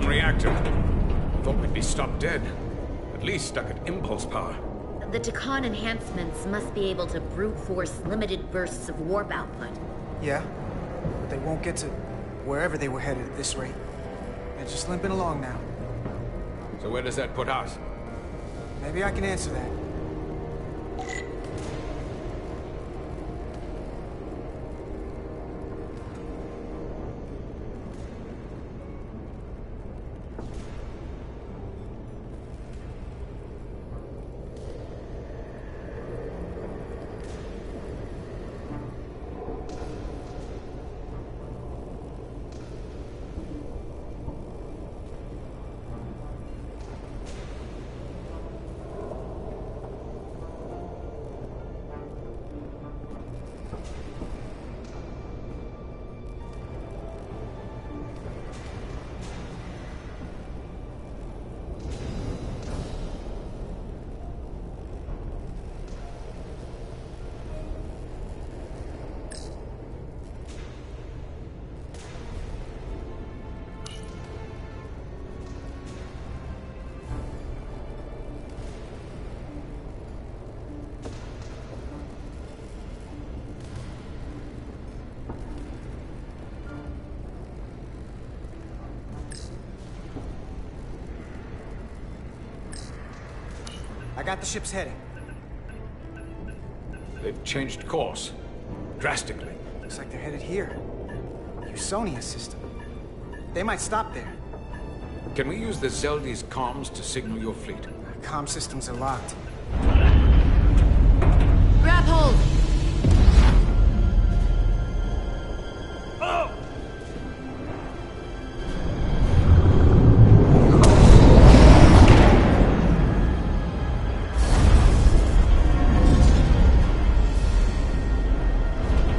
one reactor. Thought we'd be stopped dead. At least stuck at impulse power. The Takan enhancements must be able to brute force limited bursts of warp output. Yeah, but they won't get to wherever they were headed at this rate. They're just limping along now. So where does that put us? Maybe I can answer that. I got the ship's heading. They've changed course. Drastically. Looks like they're headed here. Usonia system. They might stop there. Can we use the Zeldi's comms to signal your fleet? Comm systems are locked. Grab hold! Oh!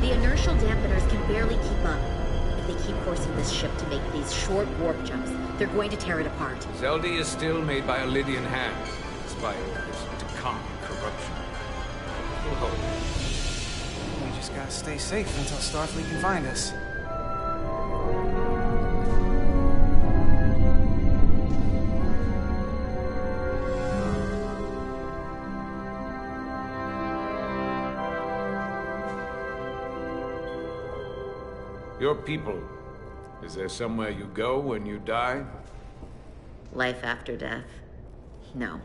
The inertial dampeners can barely keep up. If they keep forcing this ship to make these short warp jumps, they're going to tear it apart. Zeldi is still made by a Lydian hand, despite all this Takan corruption. We'll hope. We just gotta stay safe until Starfleet can find us. Your people. Is there somewhere you go when you die? Life after death? No.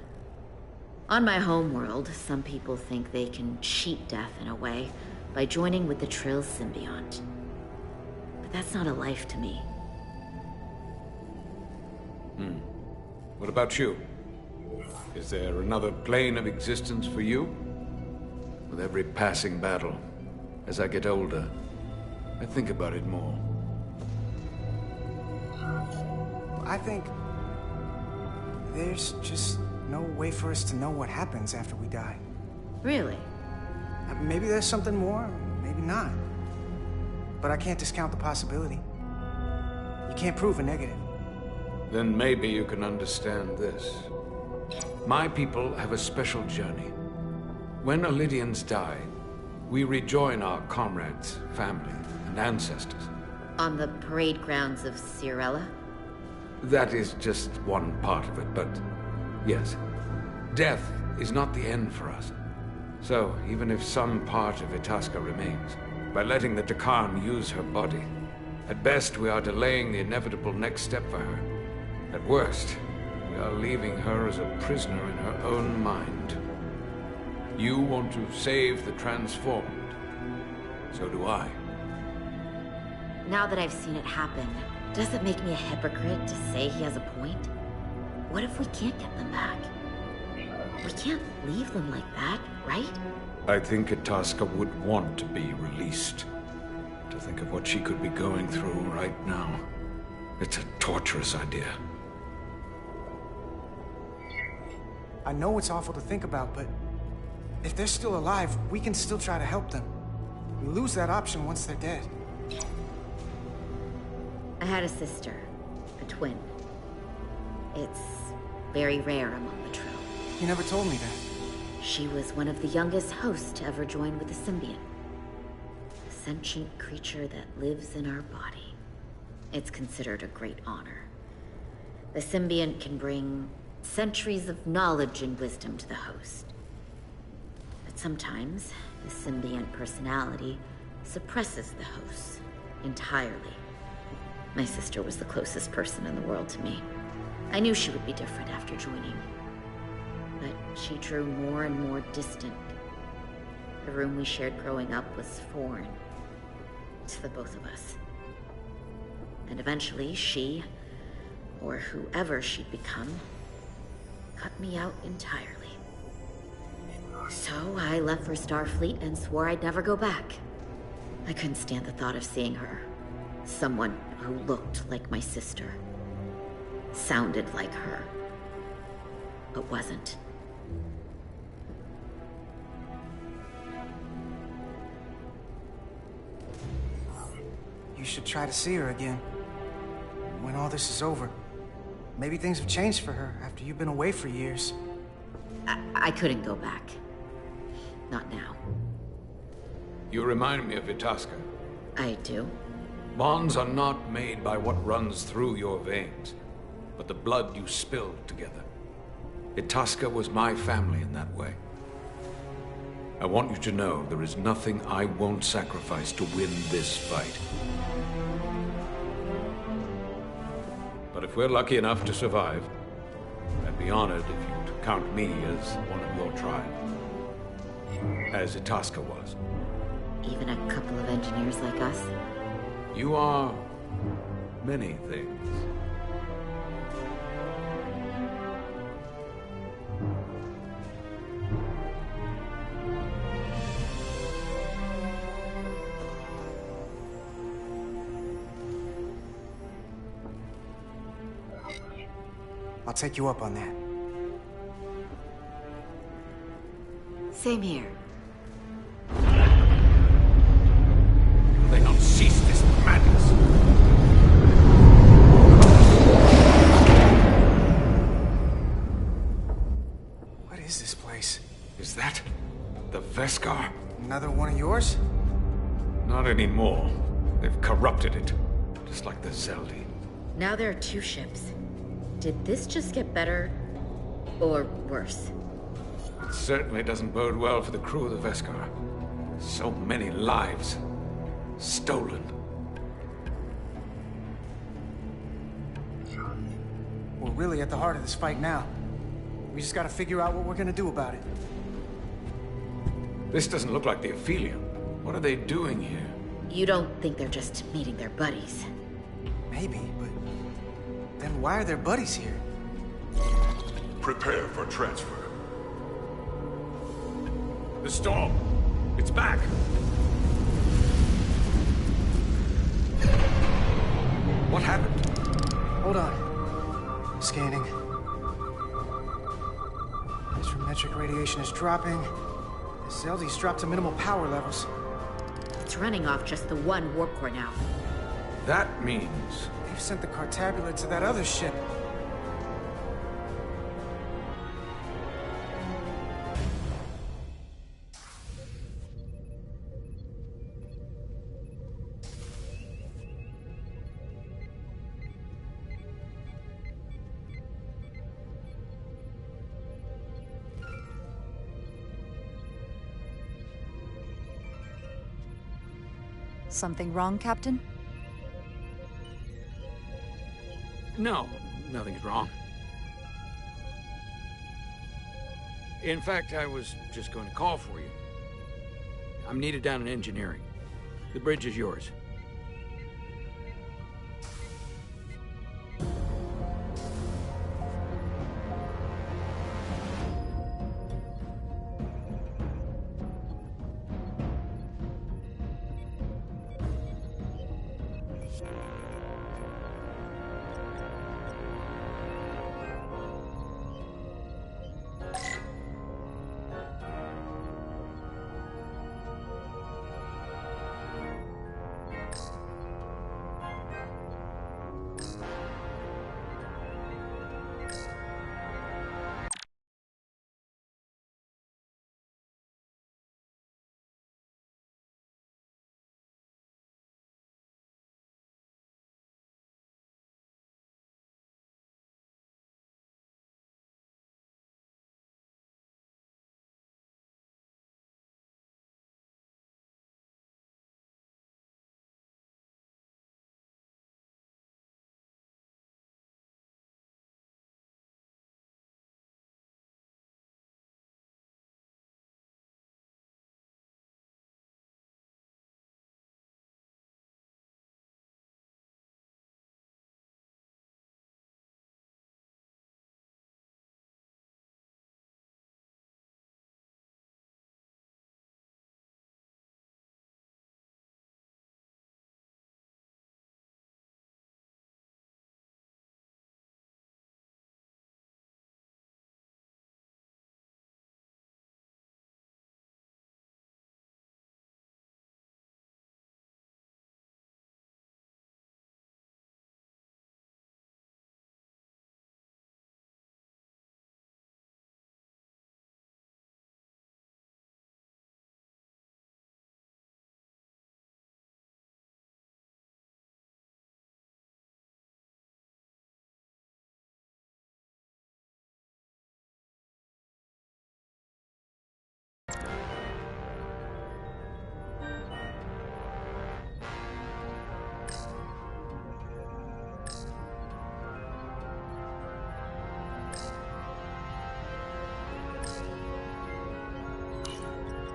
On my homeworld, some people think they can cheat death in a way by joining with the Trill symbiont. But that's not a life to me. What about you? Is there another plane of existence for you? With every passing battle, as I get older, I think about it more. I think there's just no way for us to know what happens after we die. Really? Maybe there's something more, maybe not. But I can't discount the possibility. You can't prove a negative. Then maybe you can understand this. My people have a special journey. When Lydians die, we rejoin our comrades, family, and ancestors. On the parade grounds of Cirella? That is just one part of it, but yes. Death is not the end for us. So, even if some part of Itasca remains, by letting the Takan use her body, at best we are delaying the inevitable next step for her. At worst, we are leaving her as a prisoner in her own mind. You want to save the transformed. So do I. Now that I've seen it happen, does it make me a hypocrite to say he has a point? What if we can't get them back? We can't leave them like that, right? I think Itasca would want to be released. To think of what she could be going through right now. It's a torturous idea. I know it's awful to think about, but if they're still alive, we can still try to help them. We lose that option once they're dead. I had a sister, a twin. It's very rare among the Trill. You never told me that. She was one of the youngest hosts to ever join with the symbiont. A sentient creature that lives in our body. It's considered a great honor. The symbiont can bring centuries of knowledge and wisdom to the host. But sometimes, the symbiont personality suppresses the host entirely. My sister was the closest person in the world to me. I knew she would be different after joining. But she drew more and more distant. The room we shared growing up was foreign to the both of us. And eventually she, or whoever she'd become, cut me out entirely. So I left for Starfleet and swore I'd never go back. I couldn't stand the thought of seeing her. Someone who looked like my sister. Sounded like her. But wasn't. You should try to see her again. When all this is over. Maybe things have changed for her after you've been away for years. I couldn't go back. Not now. You remind me of Itasca. I do? Bonds are not made by what runs through your veins, but the blood you spilled together. Itasca was my family in that way. I want you to know there is nothing I won't sacrifice to win this fight. But if we're lucky enough to survive, I'd be honored if you'd count me as one of your tribe. As Itasca was. Even a couple of engineers like us? You are many things. I'll take you up on that. Same here. They don't cease this madness. What is this place? Is that the Veskar? Another one of yours? Not anymore. They've corrupted it, just like the Zeldi. Now there are two ships. Did this just get better, or worse? It certainly doesn't bode well for the crew of the Veskar. So many lives stolen. We're really at the heart of this fight now. We just gotta figure out what we're gonna do about it. This doesn't look like the Aphelion. What are they doing here? You don't think they're just meeting their buddies? Maybe, but then why are their buddies here? Prepare for transfer. The storm! It's back! What happened? Hold on. Scanning. Astrometric radiation is dropping. The Zeldi's dropped to minimal power levels. It's running off just the one warp core now. That means... They've sent the Cartabula to that other ship. Something wrong, Captain? No, nothing's wrong. In fact, I was just going to call for you. I'm needed down in engineering. The bridge is yours.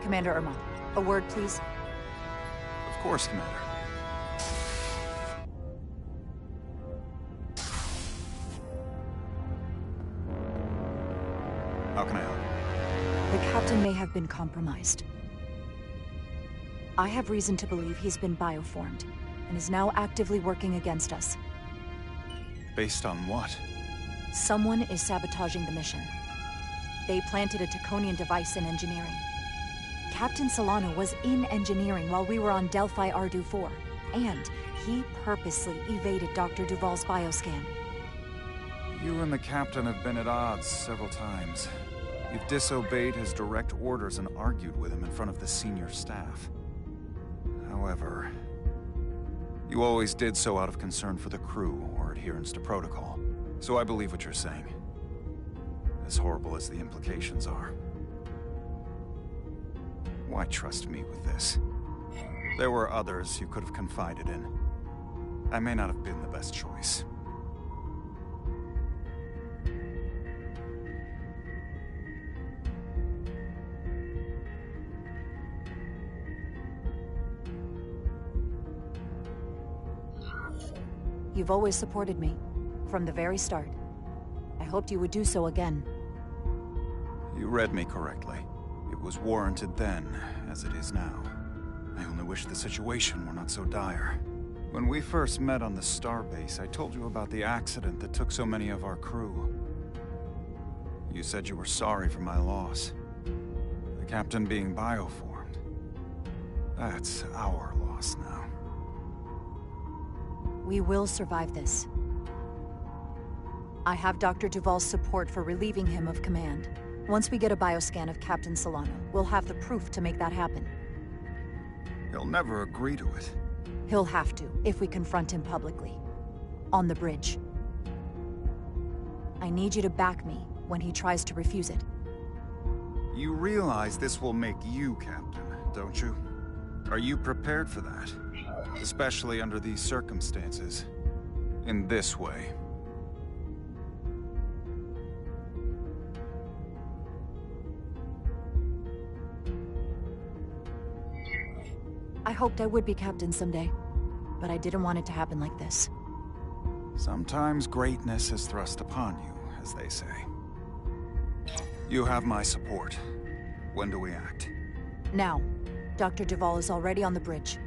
Commander Irma, a word, please. Of course, Commander. How can I help? The captain may have been compromised. I have reason to believe he's been bioformed, and is now actively working against us. Based on what? Someone is sabotaging the mission. They planted a Draconian device in engineering. Captain Solano was in engineering while we were on Delphi Ardu 4, and he purposely evaded Dr. Duval's bioscan. You and the captain have been at odds several times. You've disobeyed his direct orders and argued with him in front of the senior staff. However, you always did so out of concern for the crew or adherence to protocol. So I believe what you're saying. As horrible as the implications are. Why trust me with this? There were others you could have confided in. I may not have been the best choice. You've always supported me, from the very start. I hoped you would do so again. You read me correctly. It was warranted then, as it is now. I only wish the situation were not so dire. When we first met on the starbase, I told you about the accident that took so many of our crew. You said you were sorry for my loss. The captain being bioformed. That's our loss now. We will survive this. I have Dr. Duval's support for relieving him of command. Once we get a bioscan of Captain Solano, we'll have the proof to make that happen. He'll never agree to it. He'll have to, if we confront him publicly. On the bridge. I need you to back me when he tries to refuse it. You realize this will make you captain, don't you? Are you prepared for that? Especially under these circumstances. In this way. I hoped I would be captain someday, but I didn't want it to happen like this. Sometimes greatness is thrust upon you, as they say. You have my support. When do we act? Now. Dr. Duval is already on the bridge.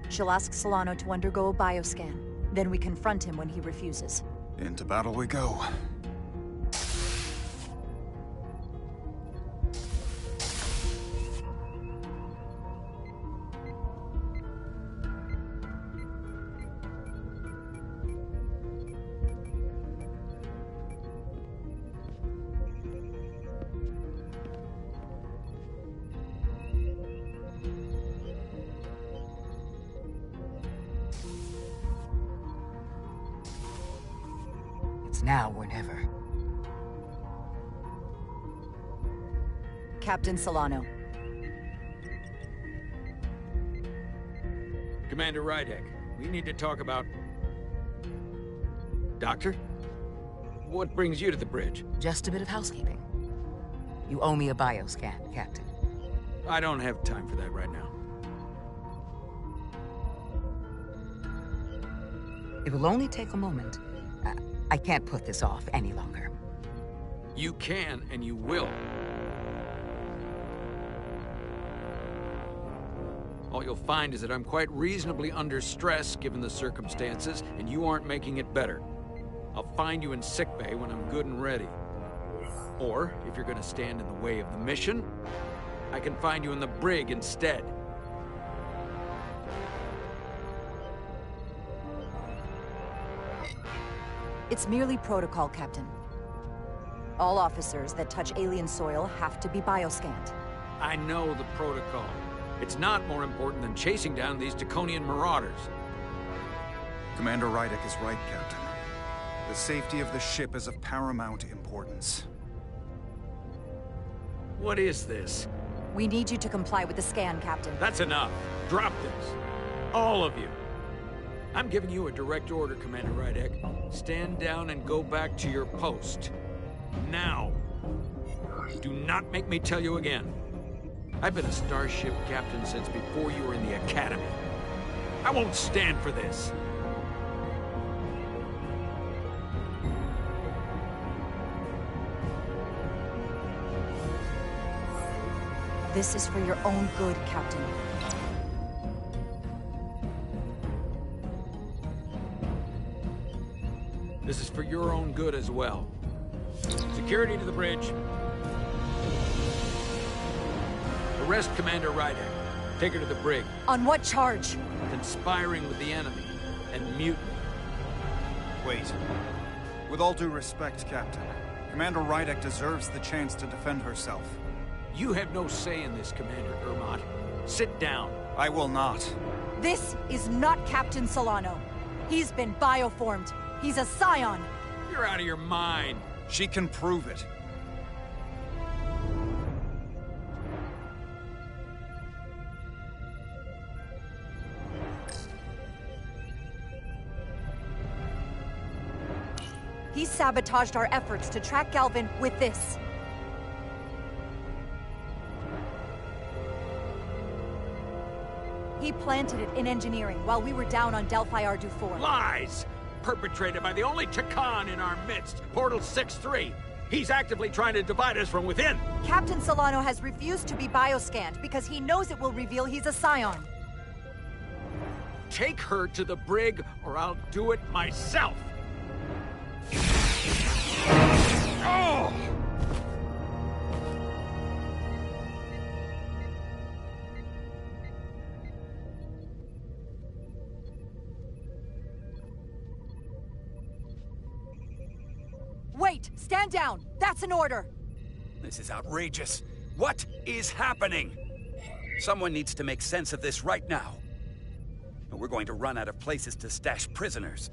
She'll ask Solano to undergo a bioscan. Then we confront him when he refuses. Into battle we go. Now or never. Captain Solano. Commander Rydek, we need to talk about... Doctor? What brings you to the bridge? Just a bit of housekeeping. You owe me a bioscan, Captain. I don't have time for that right now. It will only take a moment. I can't put this off any longer. You can, and you will. All you'll find is that I'm quite reasonably under stress given the circumstances, and you aren't making it better. I'll find you in sickbay when I'm good and ready. Or, if you're gonna stand in the way of the mission, I can find you in the brig instead. It's merely protocol, Captain. All officers that touch alien soil have to be bioscanned. I know the protocol. It's not more important than chasing down these Draconian marauders. Commander Rydek is right, Captain. The safety of the ship is of paramount importance. What is this? We need you to comply with the scan, Captain. That's enough. Drop this. All of you. I'm giving you a direct order, Commander Rydek. Stand down and go back to your post. Now. Do not make me tell you again. I've been a starship captain since before you were in the Academy. I won't stand for this. This is for your own good, Captain. This is for your own good as well. Security to the bridge. Arrest Commander Ryder. Take her to the brig. On what charge? Conspiring with the enemy and mutiny. Wait. With all due respect, Captain, Commander Rydek deserves the chance to defend herself. You have no say in this, Commander Ermont. Sit down. I will not. This is not Captain Solano. He's been bioformed. He's a scion. You're out of your mind. She can prove it. He sabotaged our efforts to track Galvin with this. He planted it in engineering while we were down on Delphi Ardu 4. Lies! Perpetrated by the only Takan in our midst, Portal 6-3. He's actively trying to divide us from within. Captain Solano has refused to be bioscanned because he knows it will reveal he's a scion. Take her to the brig, or I'll do it myself. Oh! Wait! Stand down! That's an order! This is outrageous. What is happening? Someone needs to make sense of this right now. We're going to run out of places to stash prisoners.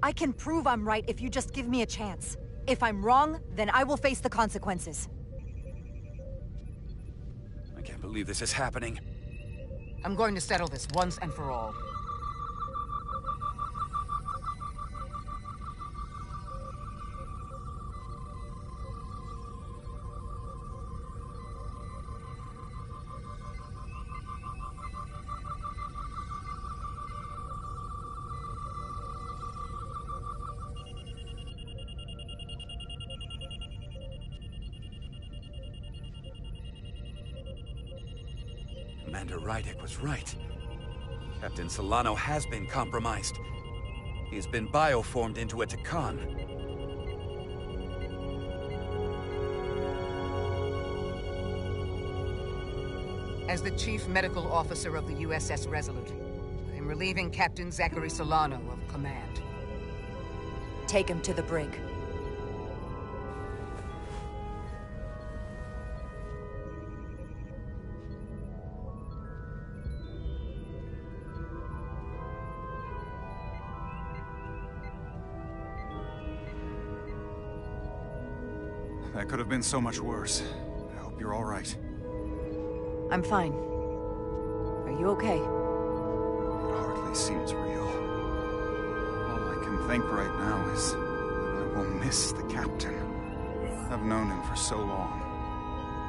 I can prove I'm right if you just give me a chance. If I'm wrong, then I will face the consequences. I can't believe this is happening. I'm going to settle this once and for all. Commander Rydek was right. Captain Solano has been compromised. He's been bioformed into a Takan. As the Chief Medical Officer of the USS Resolute, I am relieving Captain Zachary Solano of command. Take him to the brig. That could have been so much worse. I hope you're all right. I'm fine. Are you okay? It hardly seems real. All I can think right now is that I will miss the captain. I've known him for so long.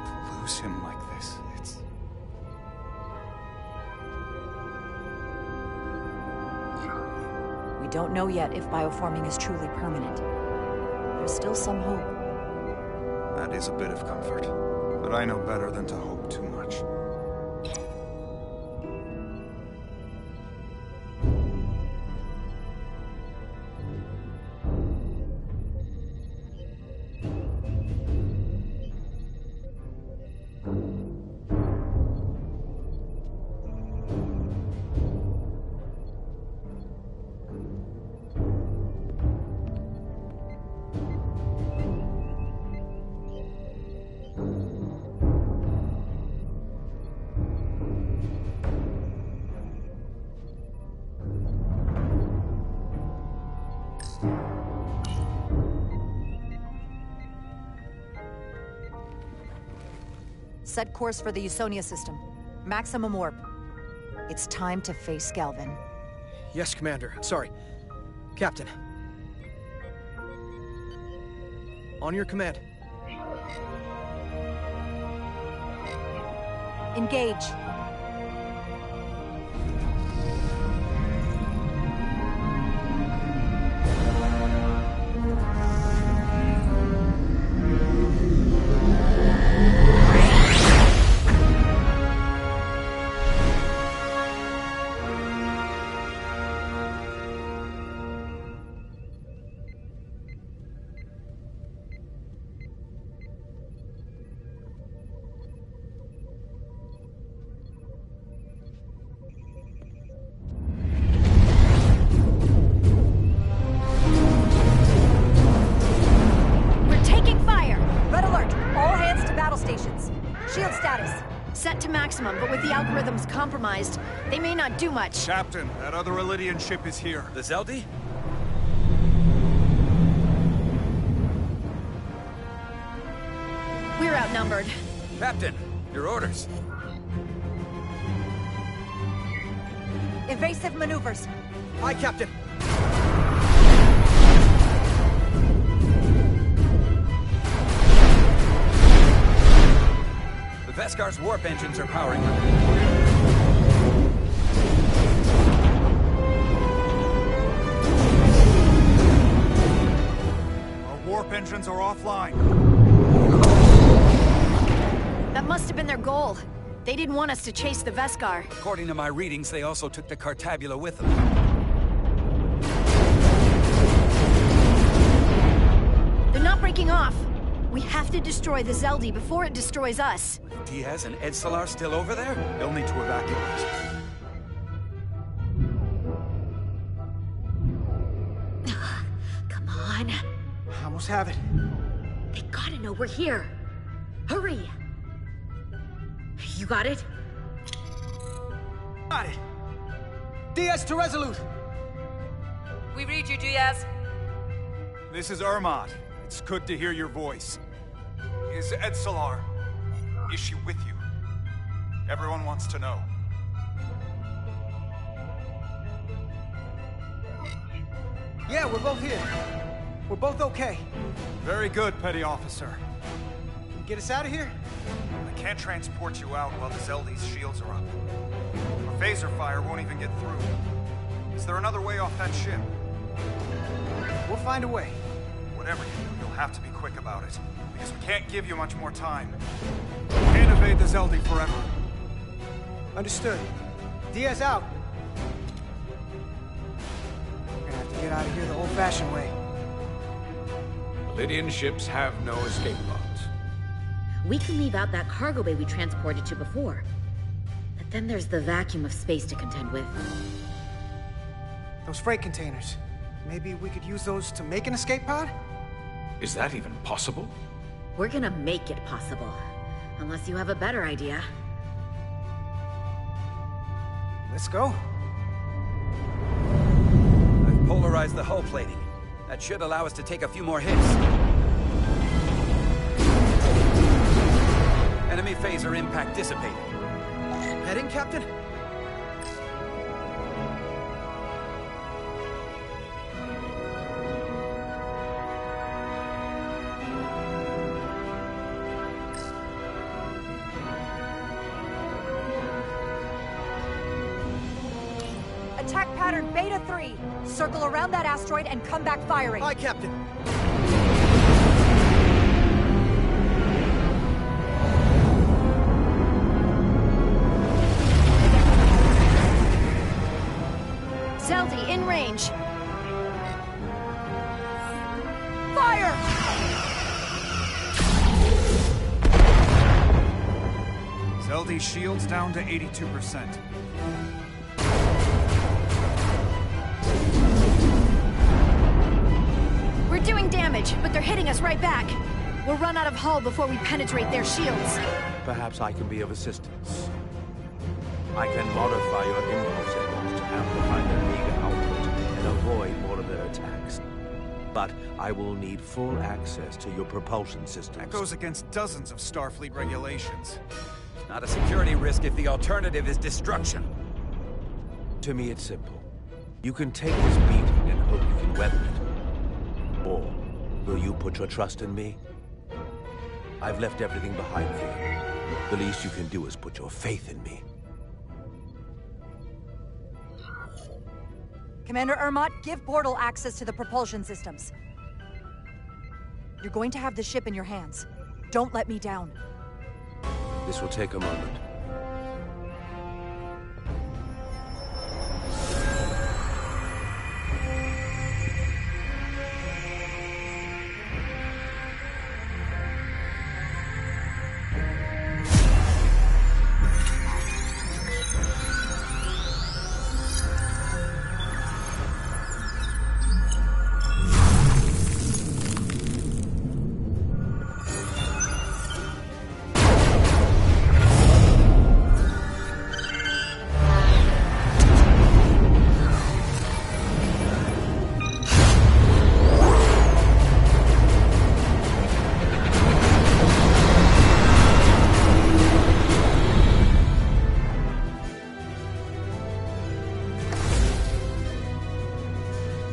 To lose him like this, it's... We don't know yet if bioforming is truly permanent. There's still some hope. That is a bit of comfort. But I know better than to hope too much. Set course for the Usonia system. Maximum warp. It's time to face Galvin. Yes, Commander. Sorry. Captain. On your command. Engage. Shield status. Set to maximum, but with the algorithms compromised, they may not do much. Captain, that other Elydian ship is here. The Zeldi? We're outnumbered. Captain, your orders. Evasive maneuvers. Aye, Captain. The Veskar's warp engines are powering up. Our warp engines are offline. That must have been their goal. They didn't want us to chase the Veskar. According to my readings, they also took the Cartabula with them. They're not breaking off. We have to destroy the Zeldi before it destroys us. Diaz and Edsalar still over there? They'll need to evacuate. Come on. I almost have it. They gotta know we're here. Hurry! You got it? Got it. Diaz to Resolute. We read you, Diaz. This is Ermot. It's good to hear your voice. Is Edsalar... is she with you? Everyone wants to know. Yeah, we're both here. We're both okay. Very good, Petty Officer. Can you get us out of here? I can't transport you out while the Zeldi's shields are up. A phaser fire won't even get through. Is there another way off that ship? We'll find a way. Whatever you do, you'll have to be quick about it, because we can't give you much more time. We can't evade the Zeldi forever. Understood. Diaz out. We're gonna have to get out of here the old-fashioned way. Lydian ships have no escape pods. We can leave out that cargo bay we transported to before. But then there's the vacuum of space to contend with. Those freight containers. Maybe we could use those to make an escape pod? Is that even possible? We're gonna make it possible. Unless you have a better idea. Let's go. I've polarized the hull plating. That should allow us to take a few more hits. Enemy phaser impact dissipated. Heading, Captain? Attack pattern Beta 3. Circle around that asteroid and come back firing. Aye, Captain. Zeldi in range. Fire! Zeldi's shields down to 82%. We're doing damage, but they're hitting us right back. We'll run out of hull before we penetrate their shields. Perhaps I can be of assistance. I can modify your impulse signals to amplify their meager output and avoid more of their attacks. But I will need full access to your propulsion systems. That goes against dozens of Starfleet regulations. Not a security risk if the alternative is destruction. To me, it's simple. You can take this beating and hope you can weather it? Or will you put your trust in me? I've left everything behind for you. The least you can do is put your faith in me. Commander Ermot, give portal access to the propulsion systems. You're going to have the ship in your hands. Don't let me down. This will take a moment.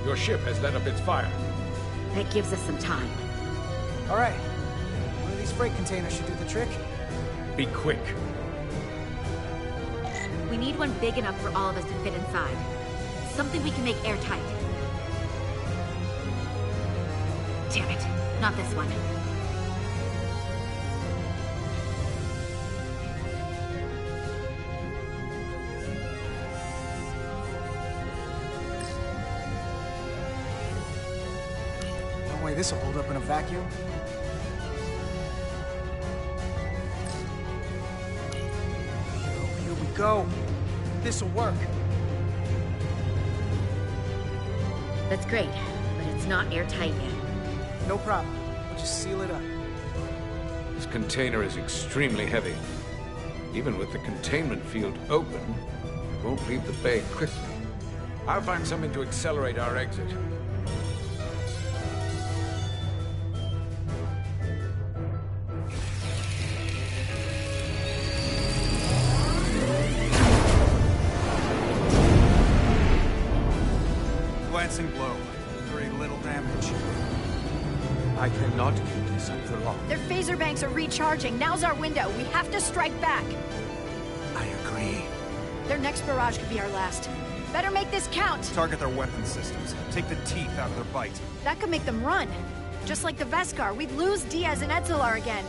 Your ship has let up its fire. That gives us some time. All right. One of these freight containers should do the trick. Be quick. We need one big enough for all of us to fit inside. Something we can make airtight. Damn it, not this one. No way this will hold up in a vacuum. Here we go. This'll work. That's great, but it's not airtight yet. No problem. We'll just seal it up. This container is extremely heavy. Even with the containment field open, it won't leave the bay quickly. I'll find something to accelerate our exit. Glancing blow. Very little damage. I cannot keep this up for long. Their phaser banks are recharging. Now's our window. We have to strike back. I agree. Their next barrage could be our last. Better make this count. Target their weapon systems. Take the teeth out of their bite. That could make them run. Just like the Veskar, we'd lose Diaz and Etzelar again.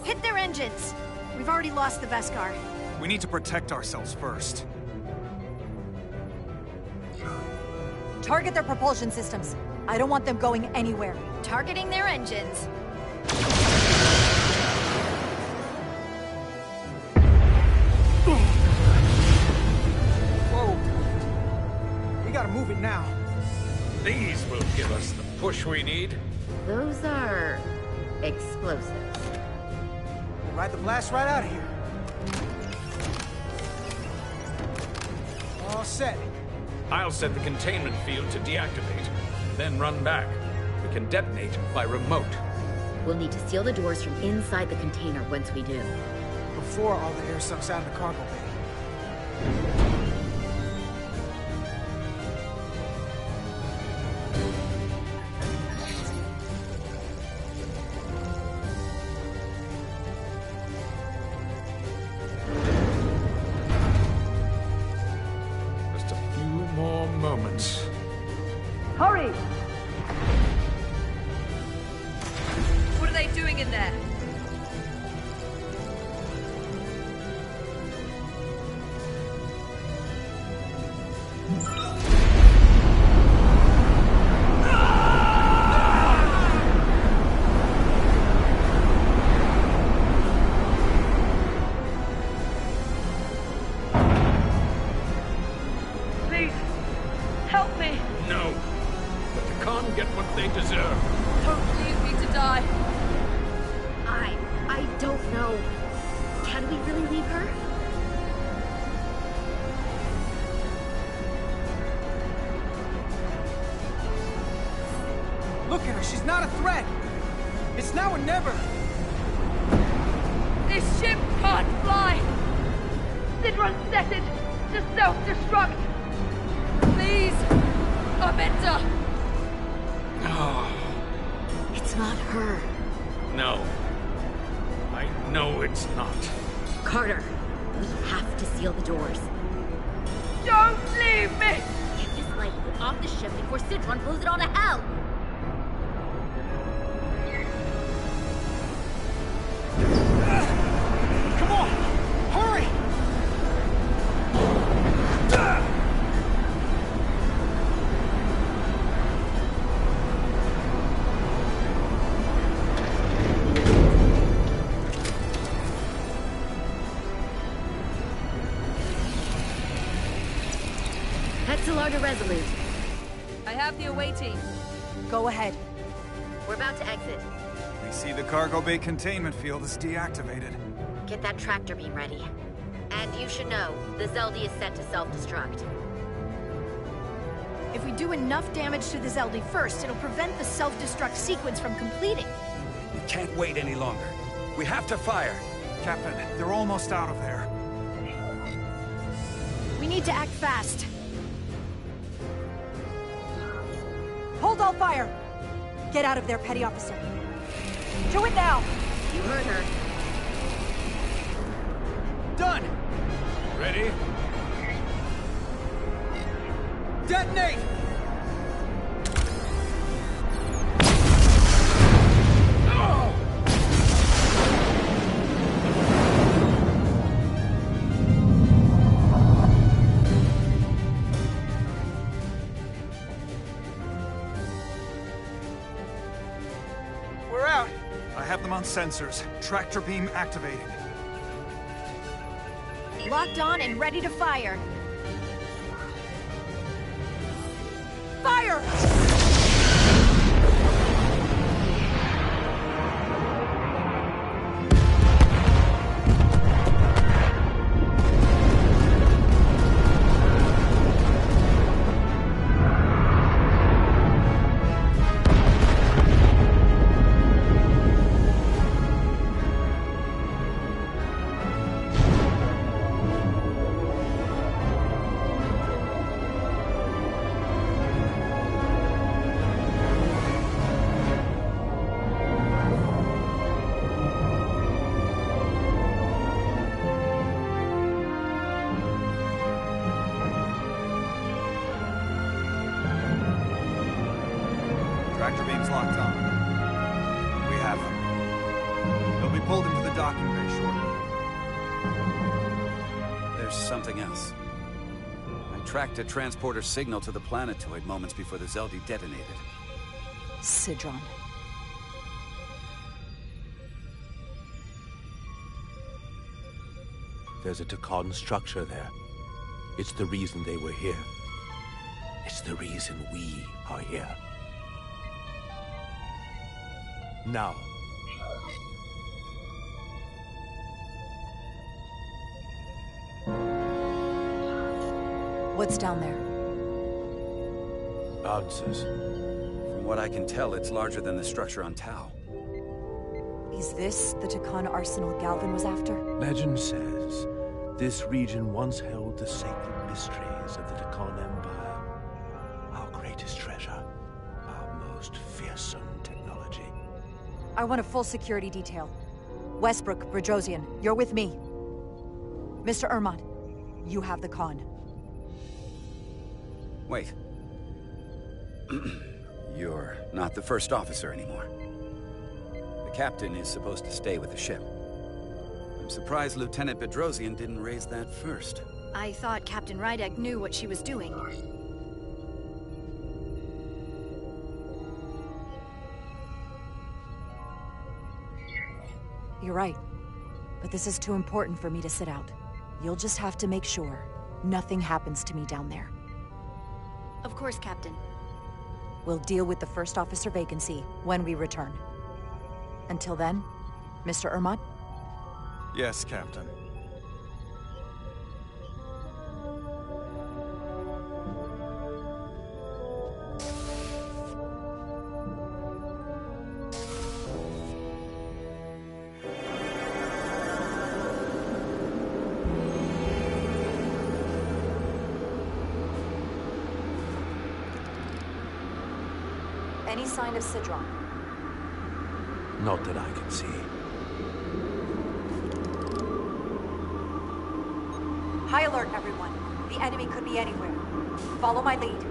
Hit their engines. We've already lost the Veskar. We need to protect ourselves first. Target their propulsion systems. I don't want them going anywhere. Targeting their engines. Whoa. We gotta move it now. These will give us the push we need. Those are explosives. Ride the blast right out of here. All set. I'll set the containment field to deactivate, then run back. We can detonate by remote. We'll need to seal the doors from inside the container once we do. Before all the air sucks out of the cargo bay. Just a few more moments. Hurry! What are they doing in there? Please, help me! No. But the Khan get what they deserve. Don't leave me to die. I don't know. Can we really leave her? Look at her, she's not a threat. It's now or never. This ship can't fly! It runs set it to self-destruct! Please, Arminta! It's not her. No. I know it's not. Carter, we have to seal the doors. Don't leave me! Get this lifeboat off the ship before Citron blows it all to hell! Come on! Hurry! Hetzelar to Resolute. I have the away team. Go ahead. We're about to exit. We see the cargo bay containment field is deactivated. Get that tractor beam ready. And you should know, the Zeldy is set to self-destruct. If we do enough damage to the Zeldy first, it'll prevent the self-destruct sequence from completing. We can't wait any longer. We have to fire. Captain, they're almost out of there. We need to act fast. Hold all fire! Get out of there, Petty Officer. Do it now! You heard her. Done! Ready? Detonate! We're out. I have them on sensors. Tractor beam activated. Locked on and ready to fire. Fire! Tractor beam's locked on. We have them. They'll be pulled into the docking bay shortly. There's something else. I tracked a transporter signal to the planetoid moments before the Zeldy detonated. Citron. There's a Takan structure there. It's the reason they were here. It's the reason we are here. Now. What's down there? Answers. From what I can tell, it's larger than the structure on Tau. Is this the Takan arsenal Galvin was after? Legend says this region once held the sacred mysteries of the Takan Empire. Our greatest treasure. Our most fearsome technology. I want a full security detail. Westbrook, Bridrosian, you're with me. Mr. Ermont, you have the con. Wait. You're not the first officer anymore. The captain is supposed to stay with the ship. I'm surprised Lieutenant Bedrosian didn't raise that first. I thought Captain Rydek knew what she was doing. You're right. But this is too important for me to sit out. You'll just have to make sure nothing happens to me down there. Of course, Captain. We'll deal with the first officer vacancy when we return. Until then, Mr. Ermont? Yes, Captain. any sign of Sidron? Not that I can see. High alert, everyone. The enemy could be anywhere. Follow my lead.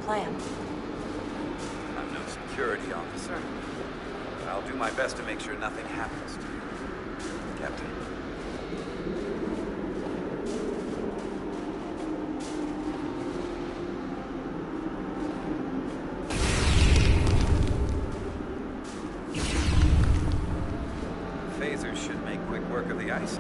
plan? I'm no security officer, but I'll do my best to make sure nothing happens to you, Captain. Phasers should make quick work of the ice.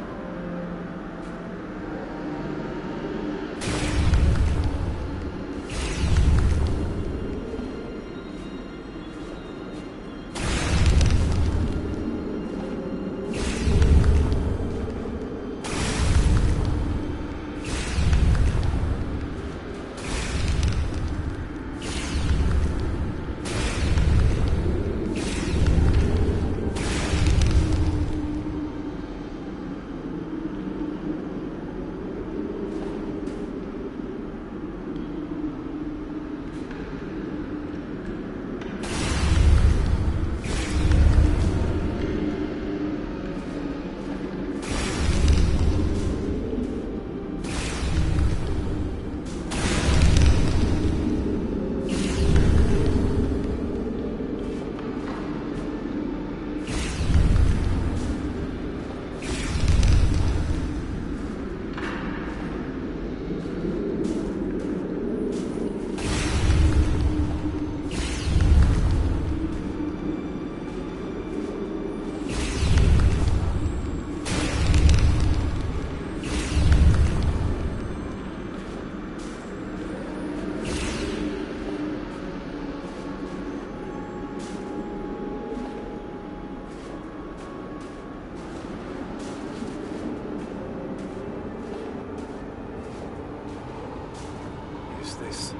This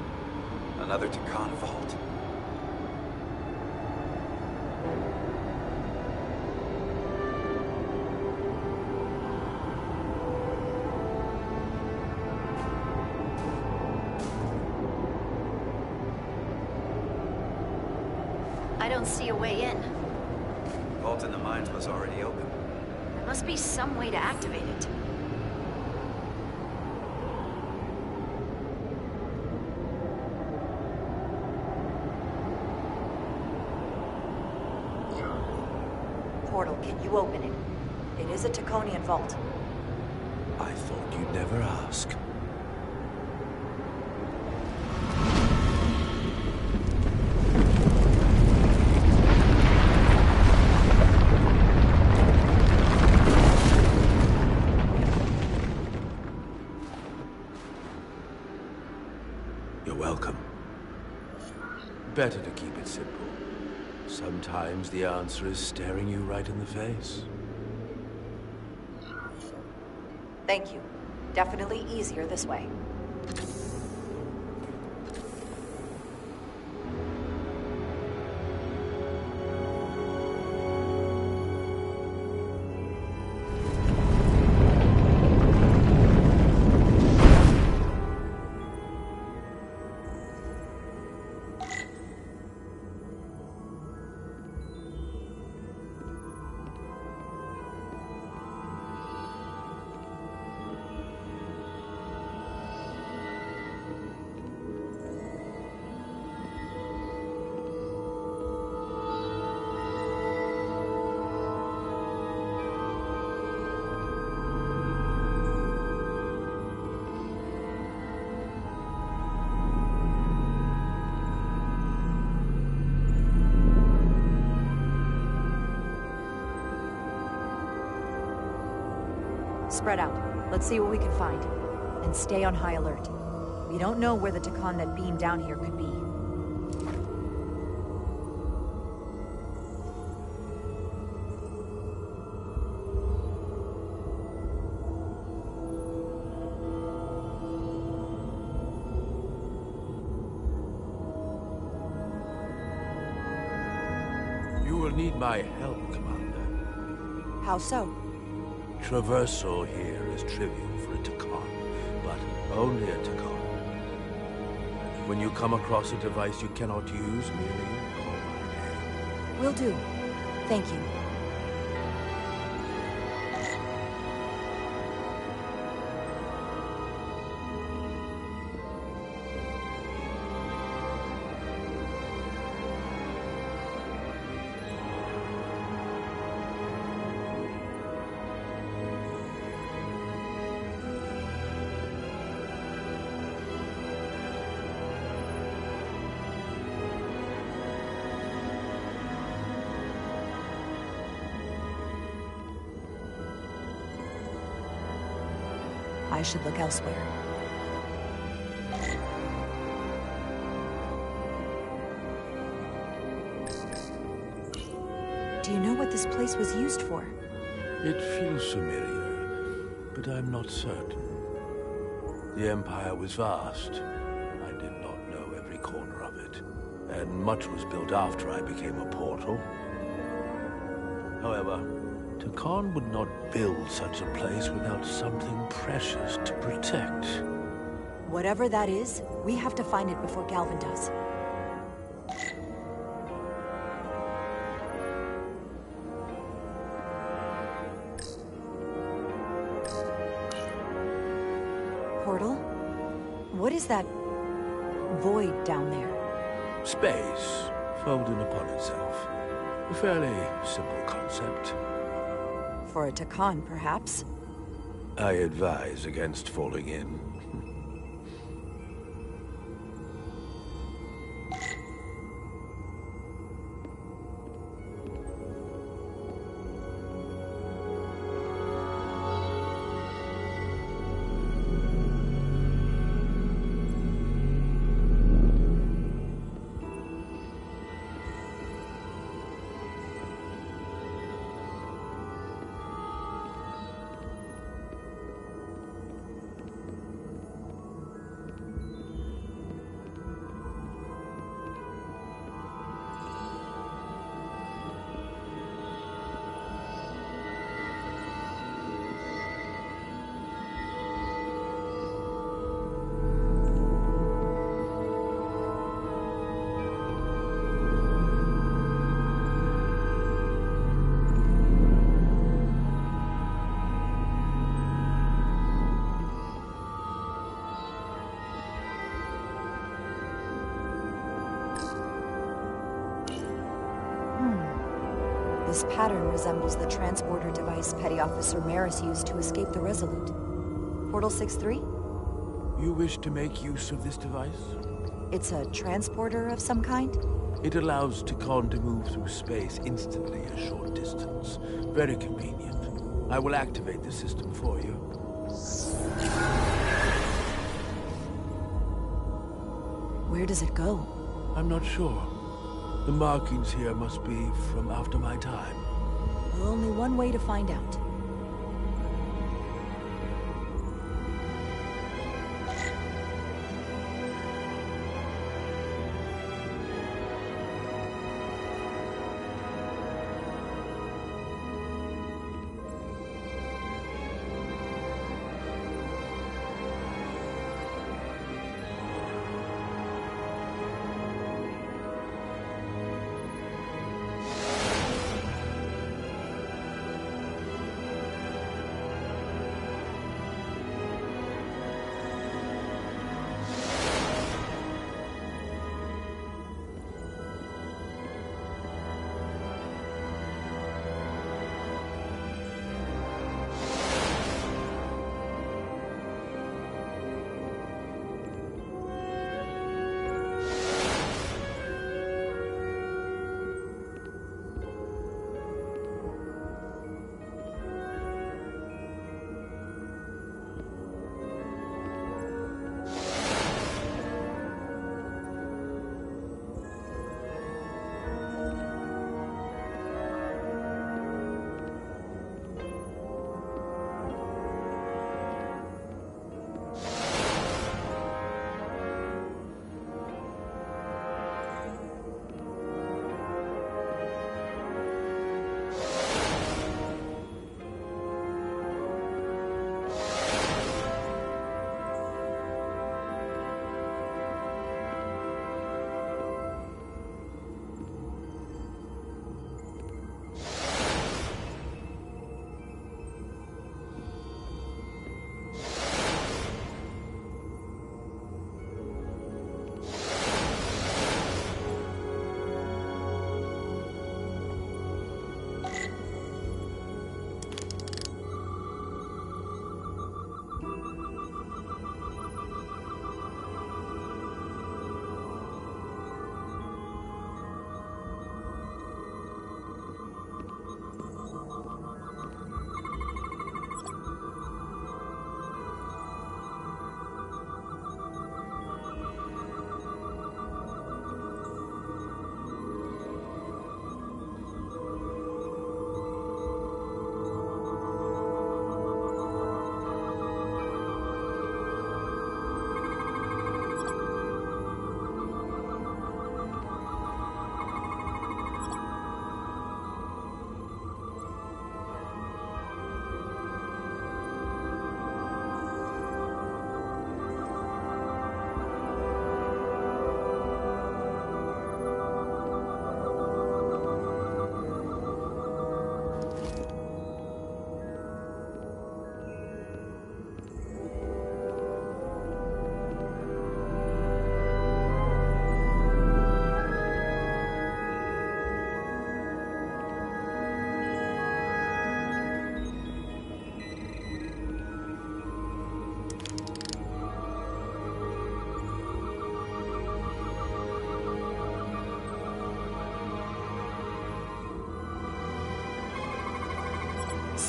another Takan vault. I don't see a way in. Vault in the mines was already open. There must be some way to activate it. Portal, can you open it? It is a Taconian vault. I thought you'd never ask. You're welcome. Better to keep it simple. Sometimes the answer is staring you right in the face. Thank you. Definitely easier this way. Spread out. Let's see what we can find. And stay on high alert. We don't know where the Takan that beamed down here could be. You will need my help, Commander. How so? Traversal here is trivial for a Takan, but only a Takan. When you come across a device you cannot use, merely call my name. Will do. Thank you. I should look elsewhere. Do you know what this place was used for? It feels familiar, but I'm not certain. The Empire was vast. I did not know every corner of it, and much was built after I became a portal. However, Takan would not build such a place without something precious to protect. Whatever that is, we have to find it before Galvin does. Portal? What is that void down there? Space, folding upon itself. A fairly simple concept. For a Takan, perhaps. I advise against falling in. This pattern resembles the transporter device Petty Officer Maris used to escape the Resolute. Portal 6-3? You wish to make use of this device? It's a transporter of some kind? It allows Takan to move through space instantly a short distance. Very convenient. I will activate the system for you. Where does it go? I'm not sure. The markings here must be from after my time. Only one way to find out.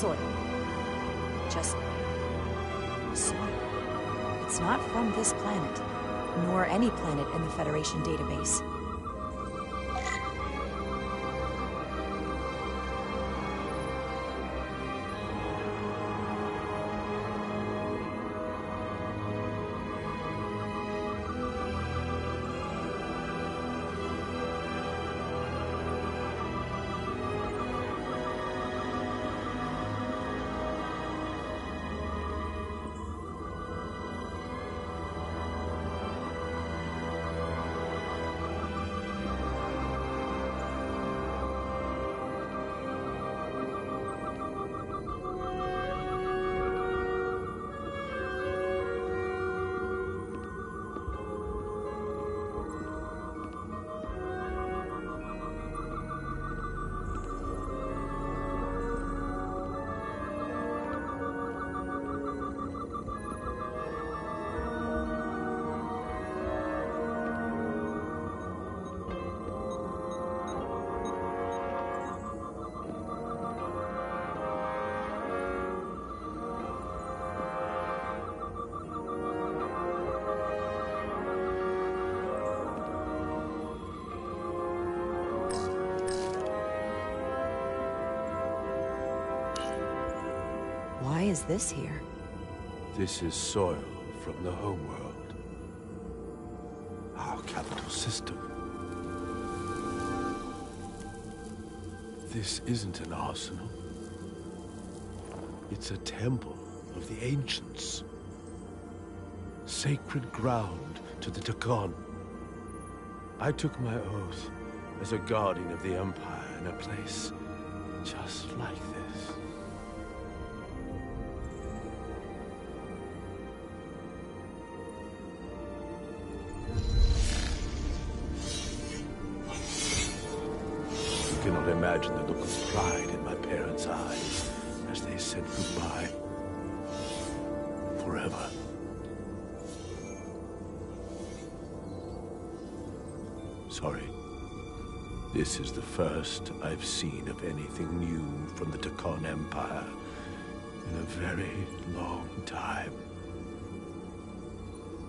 soil. Just soil. It's not from this planet, nor any planet in the Federation database. Why is this here? This is soil from the homeworld. Our capital system. This isn't an arsenal. It's a temple of the ancients. Sacred ground to the Takon. I took my oath as a guardian of the Empire in a place just like this. I cannot imagine the look of pride in my parents' eyes as they said goodbye. Forever. Sorry. This is the first I've seen of anything new from the Takon Empire in a very long time.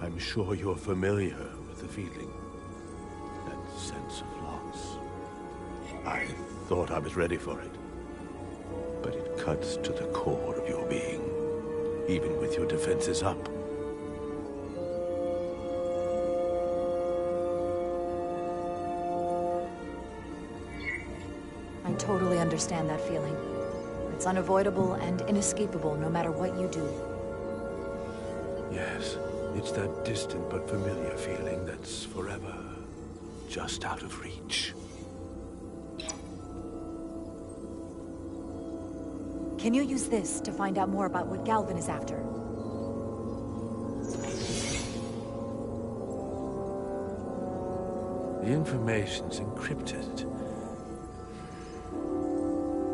I'm sure you're familiar with the feeling, that sense of loss. I thought I was ready for it, but it cuts to the core of your being, even with your defenses up. I totally understand that feeling. It's unavoidable and inescapable no matter what you do. Yes, it's that distant but familiar feeling that's forever just out of reach. Can you use this to find out more about what Galvin is after? The information's encrypted.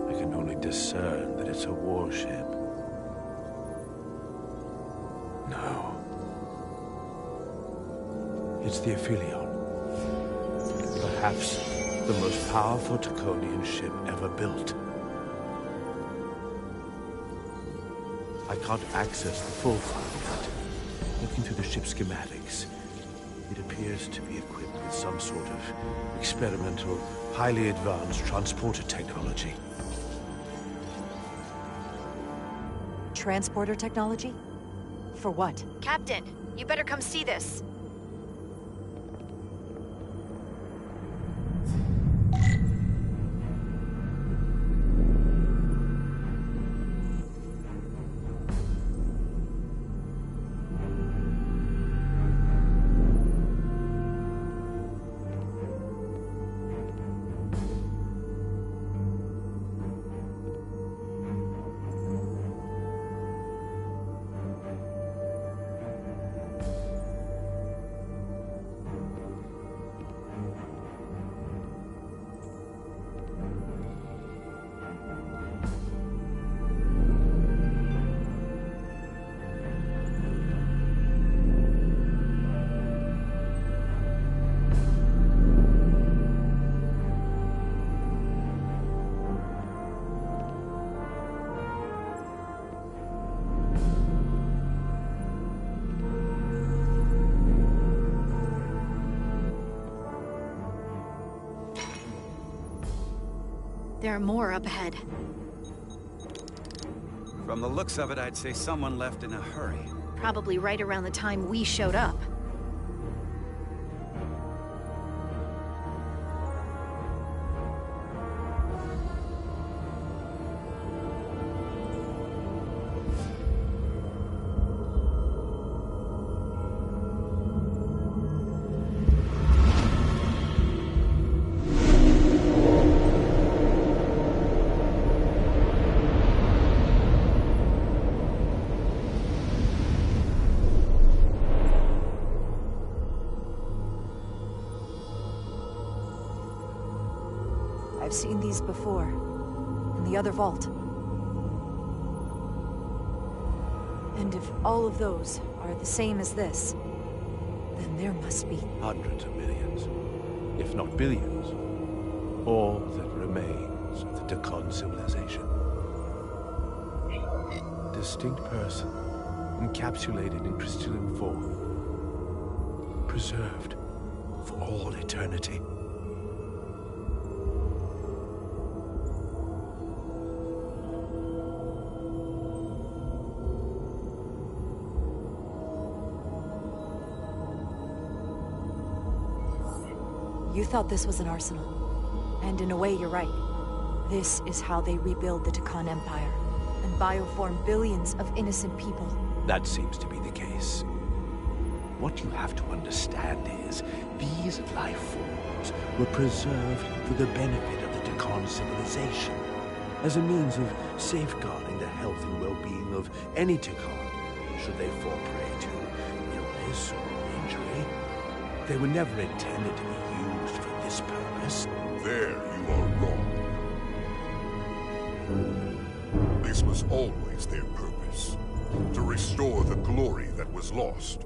I can only discern that it's a warship. No. It's the Aphelion. Perhaps the most powerful Taconian ship ever built. I can't access the full file yet. Looking through the ship's schematics, it appears to be equipped with some sort of experimental, highly advanced transporter technology. Transporter technology? For what? Captain, you better come see this. there are more up ahead. From the looks of it, I'd say someone left in a hurry. Probably right around the time we showed up. I've seen these before, in the other vault. And if all of those are the same as this, then there must be... Hundreds of millions, if not billions. All that remains of the Dakon civilization. A distinct person, encapsulated in crystalline form. Preserved for all eternity. You thought this was an arsenal. And in a way, you're right. This is how they rebuild the Dakon Empire, and bioform billions of innocent people. That seems to be the case. What you have to understand is, these life forms were preserved for the benefit of the Dakon civilization, as a means of safeguarding the health and well-being of any Dakon, should they fall prey to illness or injury. They were never intended to be used for this purpose. There you are wrong. This was always their purpose, to restore the glory that was lost.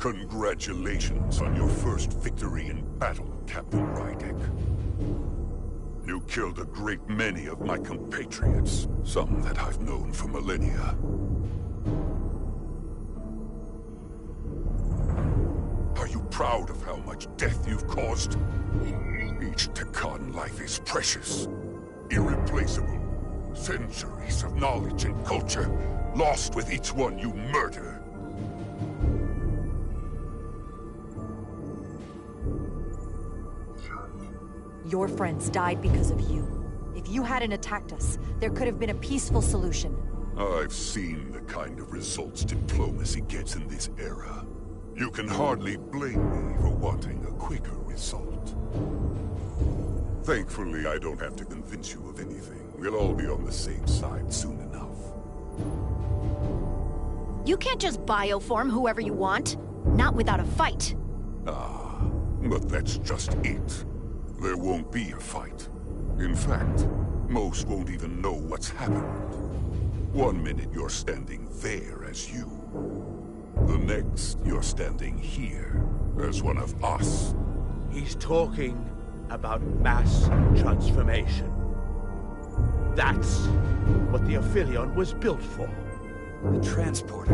Congratulations on your first victory in battle, Captain Rydek. You killed a great many of my compatriots, some that I've known for millennia. Are you proud of how much death you've caused? Each Dakon life is precious, irreplaceable. Centuries of knowledge and culture, lost with each one you murder. Your friends died because of you. If you hadn't attacked us, there could have been a peaceful solution. I've seen the kind of results diplomacy gets in this era. You can hardly blame me for wanting a quicker result. Thankfully, I don't have to convince you of anything. We'll all be on the same side soon enough. You can't just bioform whoever you want. Not without a fight. Ah, but that's just it. There won't be a fight. In fact, most won't even know what's happened. One minute you're standing there as you. The next, you're standing here as one of us. He's talking about mass transformation. That's what the Aphelion was built for. The transporter.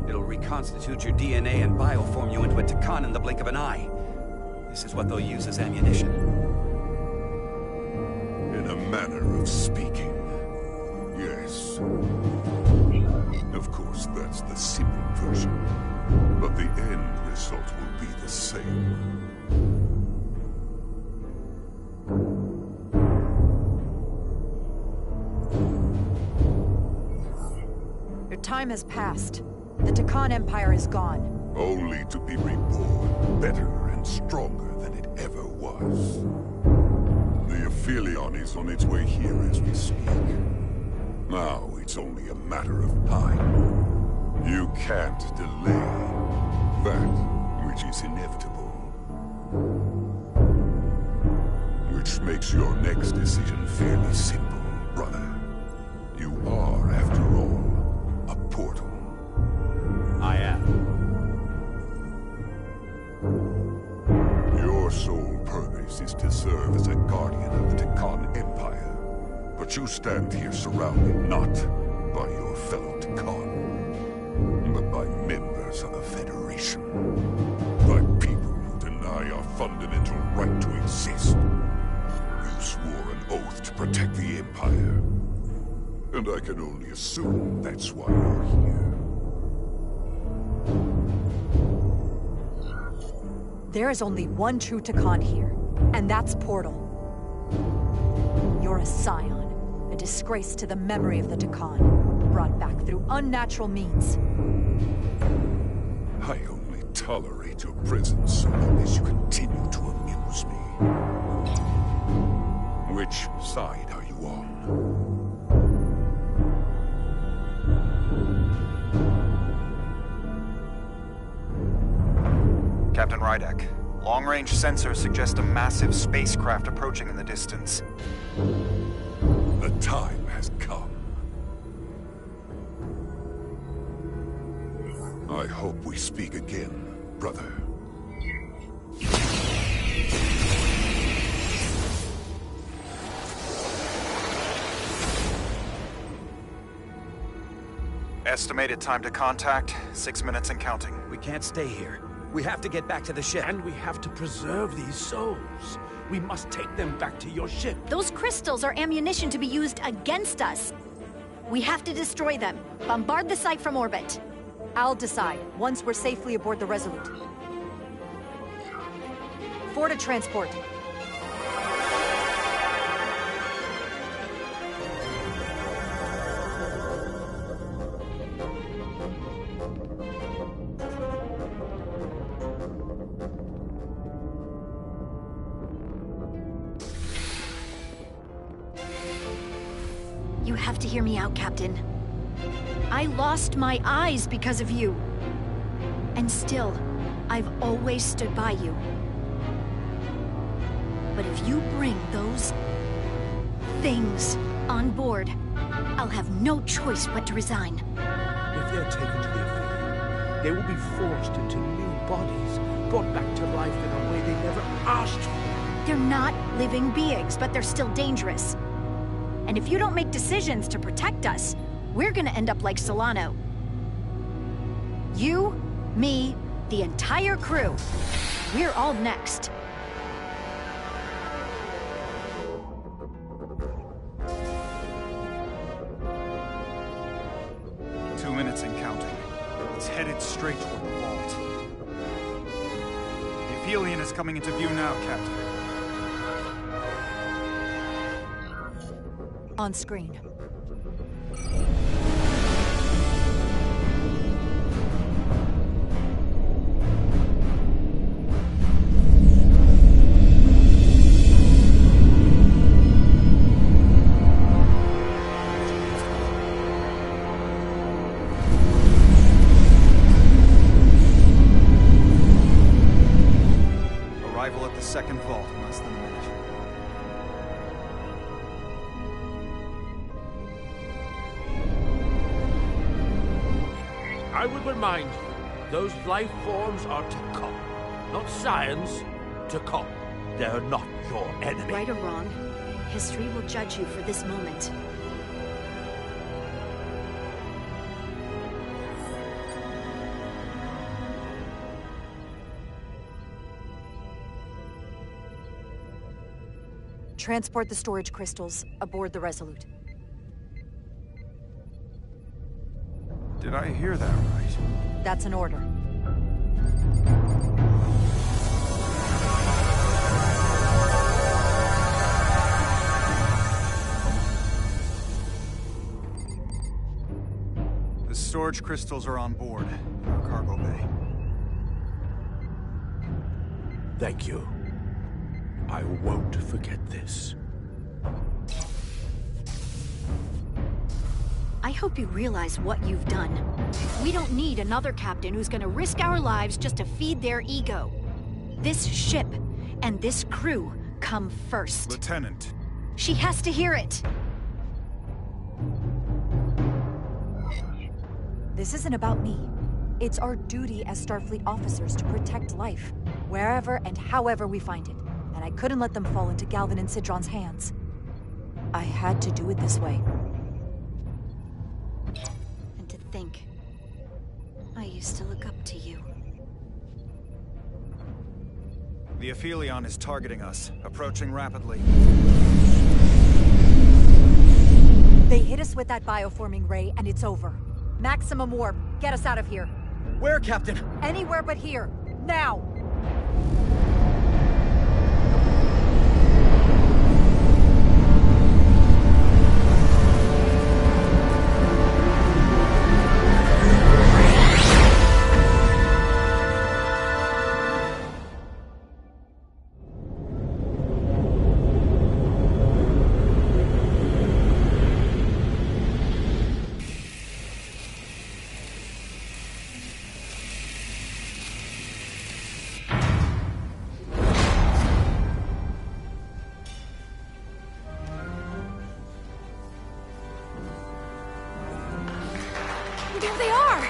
It'll reconstitute your DNA and bioform you into a Dakon in the blink of an eye. This is what they'll use as ammunition. In a manner of speaking, yes. Of course, that's the simple version. But the end result will be the same. Your time has passed. The Dakon Empire is gone. Only to be reborn, better and stronger than it ever was. The Aphelion is on its way here as we speak. Now it's only a matter of time. You can't delay that which is inevitable. Which makes your next decision fairly simple, brother. You are, after all, a portal. I am. Your sole purpose is to serve as a guardian of the Dakon Empire. But you stand here surrounded not by your fellow Tkon, but by members of the Federation. By people who deny our fundamental right to exist. You swore an oath to protect the Empire. And I can only assume that's why you're here. There is only one true Tkon here, and that's Portal. You're a scion, a disgrace to the memory of the Tkon, brought back through unnatural means. I only tolerate your presence so long as you continue to amuse me. Which side are you on? Captain Rydek, long-range sensors suggest a massive spacecraft approaching in the distance. The time has come. I hope we speak again, brother. Estimated time to contact, 6 minutes and counting. We can't stay here. We have to get back to the ship. And we have to preserve these souls. We must take them back to your ship. Those crystals are ammunition to be used against us. We have to destroy them. Bombard the site from orbit. I'll decide, once we're safely aboard the Resolute. 4 to transport. You have to hear me out, Captain. I lost my eyes because of you. And still, I've always stood by you. But if you bring those things on board, I'll have no choice but to resign. If they're taken to the Affiliate, they will be forced into new bodies, brought back to life in a way they never asked for. They're not living beings, but they're still dangerous. And if you don't make decisions to protect us, we're gonna end up like Solano. You, me, the entire crew. We're all next. Two minutes and counting. It's headed straight toward the vault. The Aphelion is coming into view now, Captain. On screen. Arrival at the second vault in less than a minute. I would remind you, those life forms are Tkon, not science. Tkon. They're not your enemy. Right or wrong, history will judge you for this moment. Transport the storage crystals aboard the Resolute. Did I hear that right? That's an order. The storage crystals are on board in our cargo bay. Thank you. I won't forget this. I hope you realize what you've done. We don't need another captain who's gonna risk our lives just to feed their ego. This ship and this crew come first. Lieutenant. She has to hear it. This isn't about me. It's our duty as Starfleet officers to protect life, wherever and however we find it. And I couldn't let them fall into Galvin and Sidron's hands. I had to do it this way. And to think, I used to look up to you. The Aphelion is targeting us, approaching rapidly. They hit us with that bioforming ray, and it's over. Maximum warp. Get us out of here. Where, Captain? Anywhere but here. Now! There they are!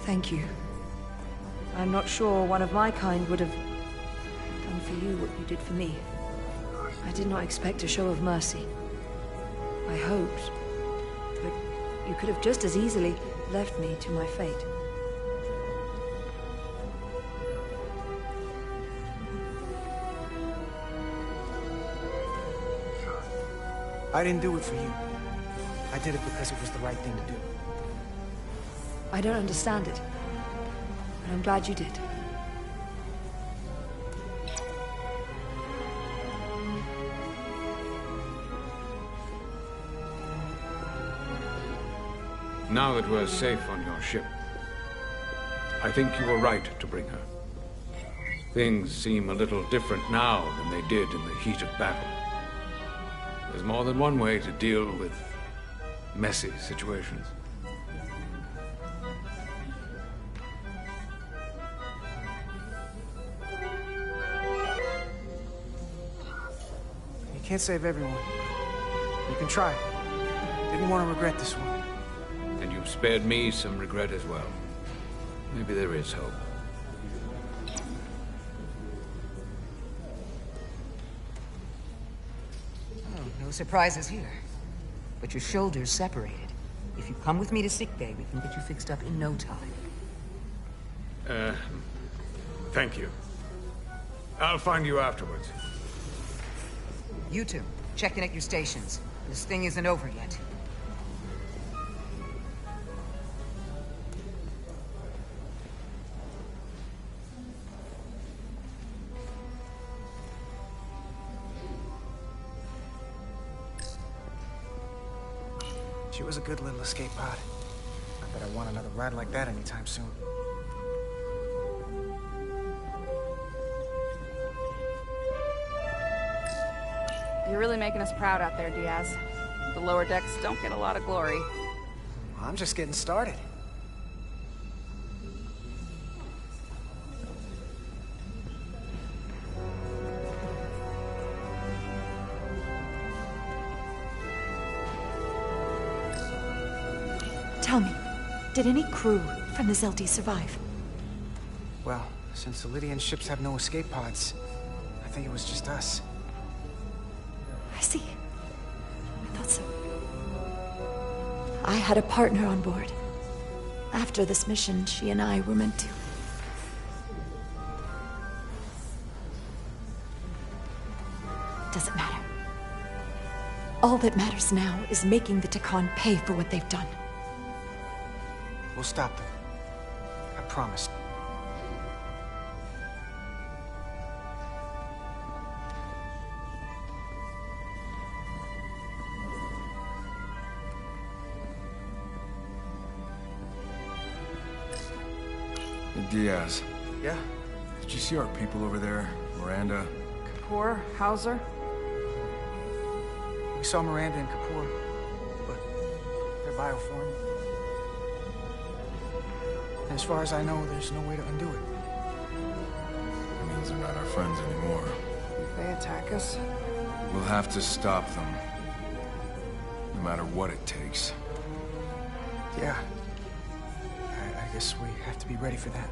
Thank you. I'm not sure one of my kind would have done for you what you did for me. I did not expect a show of mercy. I hoped, but you could have just as easily left me to my fate. I didn't do it for you. I did it because it was the right thing to do. I don't understand it, but I'm glad you did. Now that we're safe on your ship, I think you were right to bring her. Things seem a little different now than they did in the heat of battle. There's more than one way to deal with messy situations. You can't save everyone. You can try. Didn't want to regret this one. And you've spared me some regret as well. Maybe there is hope. Oh, no surprises here. But your shoulders separated. If you come with me to sickbay, we can get you fixed up in no time. Thank you. I'll find you afterwards. You two, check in at your stations. This thing isn't over yet. She was a good little escape pod. Not that I want another ride like that anytime soon. You're really making us proud out there, Diaz. The lower decks don't get a lot of glory. Well, I'm just getting started. Tell me, did any crew from the Zelti survive? Well, since the Lydian ships have no escape pods, I think it was just us. I see. I thought so. I had a partner on board. After this mission, she and I were meant to. Doesn't matter. All that matters now is making the Takan pay for what they've done. We'll stop them. I promise. Diaz. Yeah? Did you see our people over there? Miranda? Kapoor, Hauser? We saw Miranda and Kapoor, but they're bioform. And as far as I know, there's no way to undo it. That means they're not our friends anymore. If they attack us? We'll have to stop them. No matter what it takes. Yeah. I guess we have to be ready for that.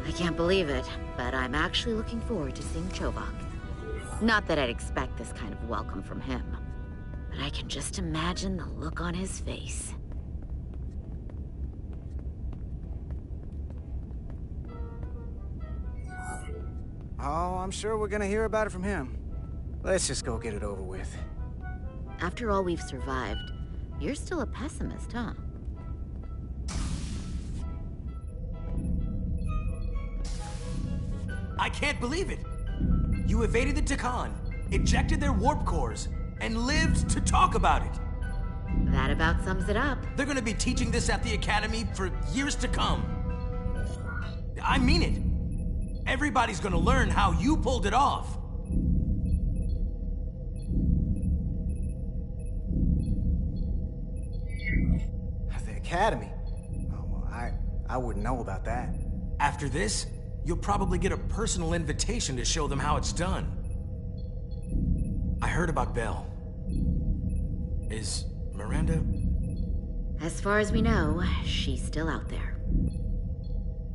I can't believe it, but I'm actually looking forward to seeing Chovak. Not that I'd expect this kind of welcome from him, but I can just imagine the look on his face. Oh, I'm sure we're gonna hear about it from him. Let's just go get it over with. After all we've survived, you're still a pessimist, huh? I can't believe it! You evaded the Takan, ejected their warp cores, and lived to talk about it! That about sums it up. They're gonna be teaching this at the Academy for years to come. I mean it. Everybody's gonna learn how you pulled it off. The Academy? Oh, well, I wouldn't know about that. After this, you'll probably get a personal invitation to show them how it's done. I heard about Belle. Is Miranda? As far as we know, she's still out there.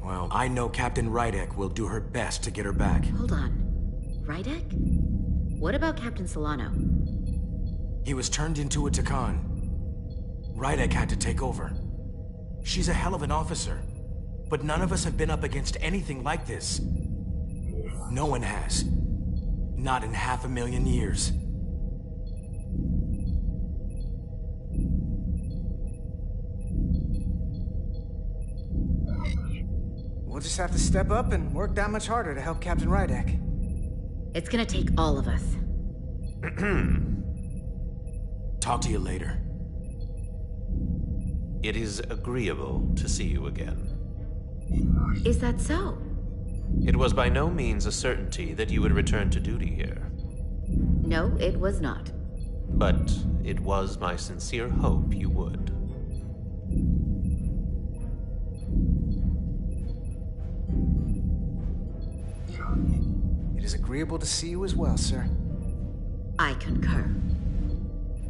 Well, I know Captain Rydek will do her best to get her back. Hold on. Rydek? What about Captain Solano? He was turned into a Takan. Rydek had to take over. She's a hell of an officer, but none of us have been up against anything like this. No one has. Not in 500,000 years. We'll just have to step up and work that much harder to help Captain Rydek. It's gonna take all of us. Talk to you later. It is agreeable to see you again. Is that so? It was by no means a certainty that you would return to duty here. No, it was not. But it was my sincere hope you would. It is agreeable to see you as well, sir. I concur.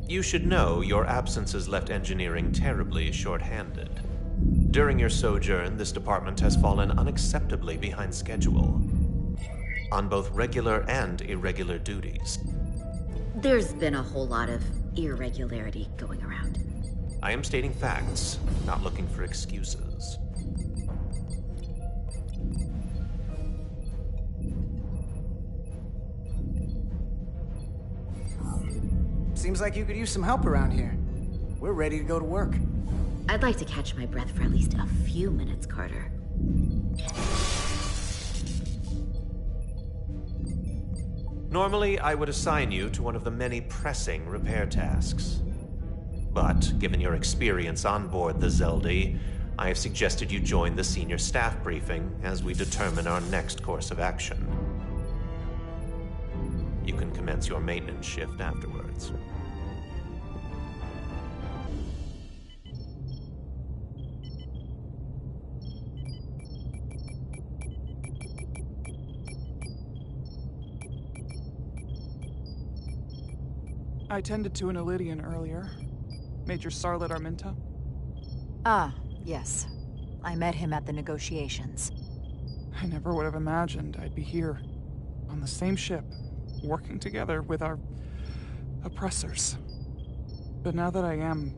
You should know your absence has left engineering terribly short-handed. During your sojourn, this department has fallen unacceptably behind schedule on both regular and irregular duties. There's been a whole lot of irregularity going around. I am stating facts, not looking for excuses. Seems like you could use some help around here. We're ready to go to work. I'd like to catch my breath for at least a few minutes, Carter. Normally, I would assign you to one of the many pressing repair tasks. But, given your experience on board the Zeldi, I have suggested you join the senior staff briefing as we determine our next course of action. You can commence your maintenance shift afterwards. I tended to an Ilidian earlier. Major Sarlet Arminta. Ah, yes. I met him at the negotiations. I never would have imagined I'd be here, on the same ship, working together with our oppressors. But now that I am,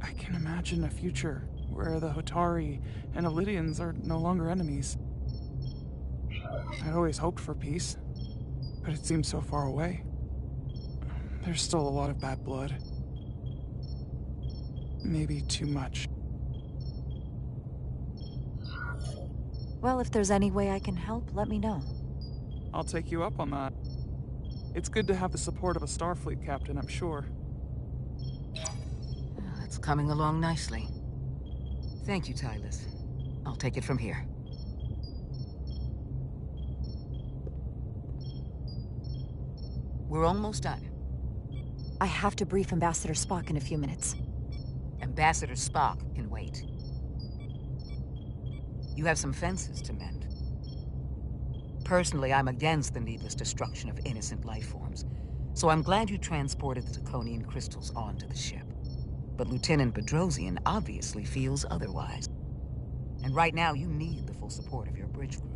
I can imagine a future where the Hotari and Ilidians are no longer enemies. I always hoped for peace, but it seems so far away. There's still a lot of bad blood. Maybe too much. Well, if there's any way I can help, let me know. I'll take you up on that. It's good to have the support of a Starfleet captain, I'm sure. It's coming along nicely. Thank you, Tylus. I'll take it from here. We're almost done. I have to brief Ambassador Spock in a few minutes. Ambassador Spock can wait. You have some fences to mend. Personally, I'm against the needless destruction of innocent life forms, so I'm glad you transported the Draconian crystals onto the ship. But Lieutenant Bedrosian obviously feels otherwise. And right now, you need the full support of your bridge crew.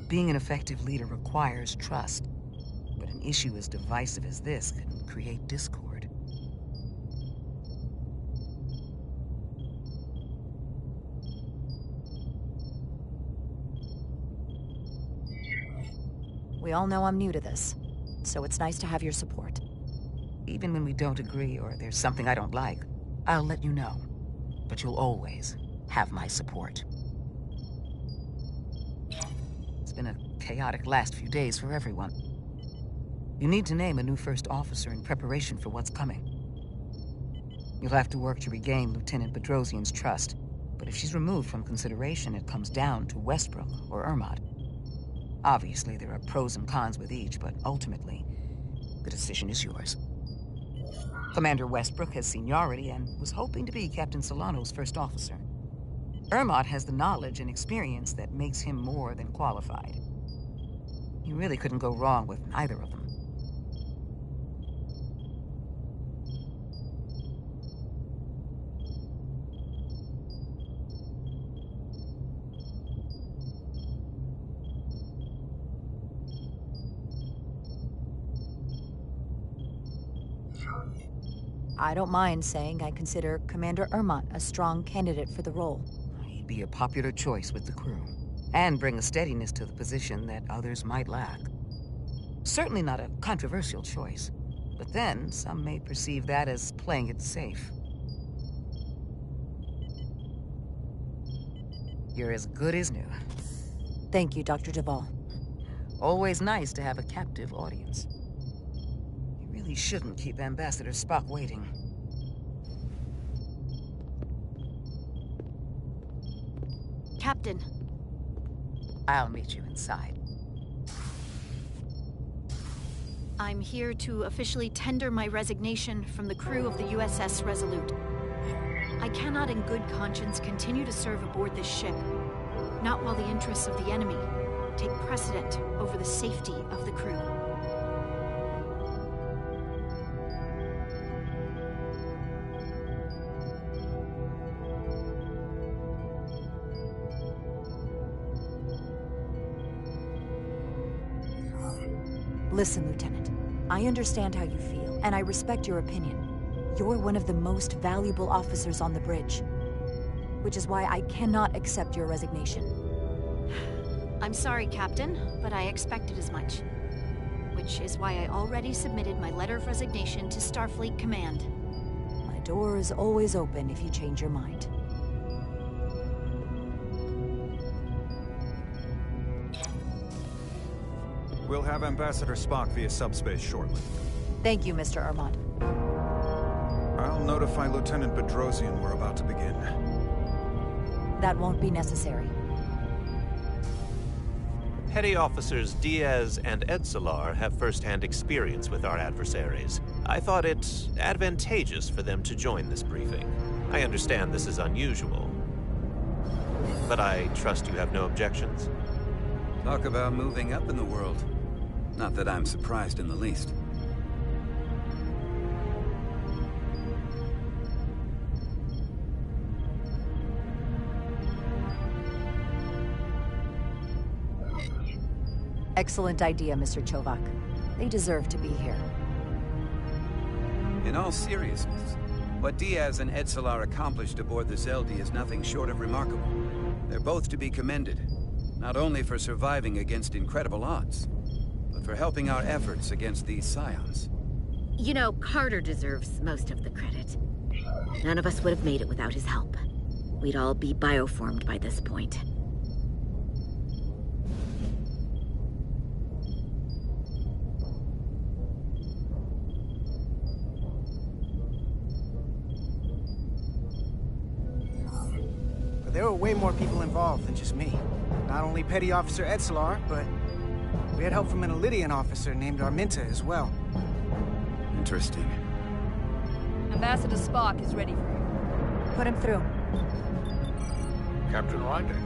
Being an effective leader requires trust, but an issue as divisive as this can create discord. We all know I'm new to this, so it's nice to have your support. Even when we don't agree or there's something I don't like, I'll let you know. But you'll always have my support. It's been a chaotic last few days for everyone. You need to name a new first officer in preparation for what's coming. You'll have to work to regain Lieutenant Bedrosian's trust, but if she's removed from consideration, it comes down to Westbrook or Ermot. Obviously, there are pros and cons with each, but ultimately, the decision is yours. Commander Westbrook has seniority and was hoping to be Captain Solano's first officer. Ermot has the knowledge and experience that makes him more than qualified. You really couldn't go wrong with either of them. I don't mind saying I consider Commander Ermot a strong candidate for the role. He'd be a popular choice with the crew, and bring a steadiness to the position that others might lack. Certainly not a controversial choice, but then some may perceive that as playing it safe. You're as good as new. Thank you, Dr. Duvall. Always nice to have a captive audience. You shouldn't keep Ambassador Spock waiting. Captain. I'll meet you inside. I'm here to officially tender my resignation from the crew of the USS Resolute. I cannot in good conscience continue to serve aboard this ship, not while the interests of the enemy take precedent over the safety of the crew. Listen, Lieutenant. I understand how you feel, and I respect your opinion. You're one of the most valuable officers on the bridge, which is why I cannot accept your resignation. I'm sorry, Captain, but I expected as much. Which is why I already submitted my letter of resignation to Starfleet Command. My door is always open if you change your mind. We'll have Ambassador Spock via subspace shortly. Thank you, Mr. Ermot. I'll notify Lieutenant Bedrosian we're about to begin. That won't be necessary. Petty Officers Diaz and Edsolar have first-hand experience with our adversaries. I thought it advantageous for them to join this briefing. I understand this is unusual, but I trust you have no objections? Talk about moving up in the world. Not that I'm surprised in the least. Excellent idea, Mr. Chovak. They deserve to be here. In all seriousness, what Diaz and Edsolar accomplished aboard the Zeldi is nothing short of remarkable. They're both to be commended, not only for surviving against incredible odds, but for helping our efforts against these scions. You know, Carter deserves most of the credit. None of us would have made it without his help. We'd all be bioformed by this point. But there were way more people involved than just me. Not only Petty Officer Edsolar, but we had help from an Elydian officer named Arminta as well. Interesting. Ambassador Spock is ready for you. Put him through. Captain Rydick,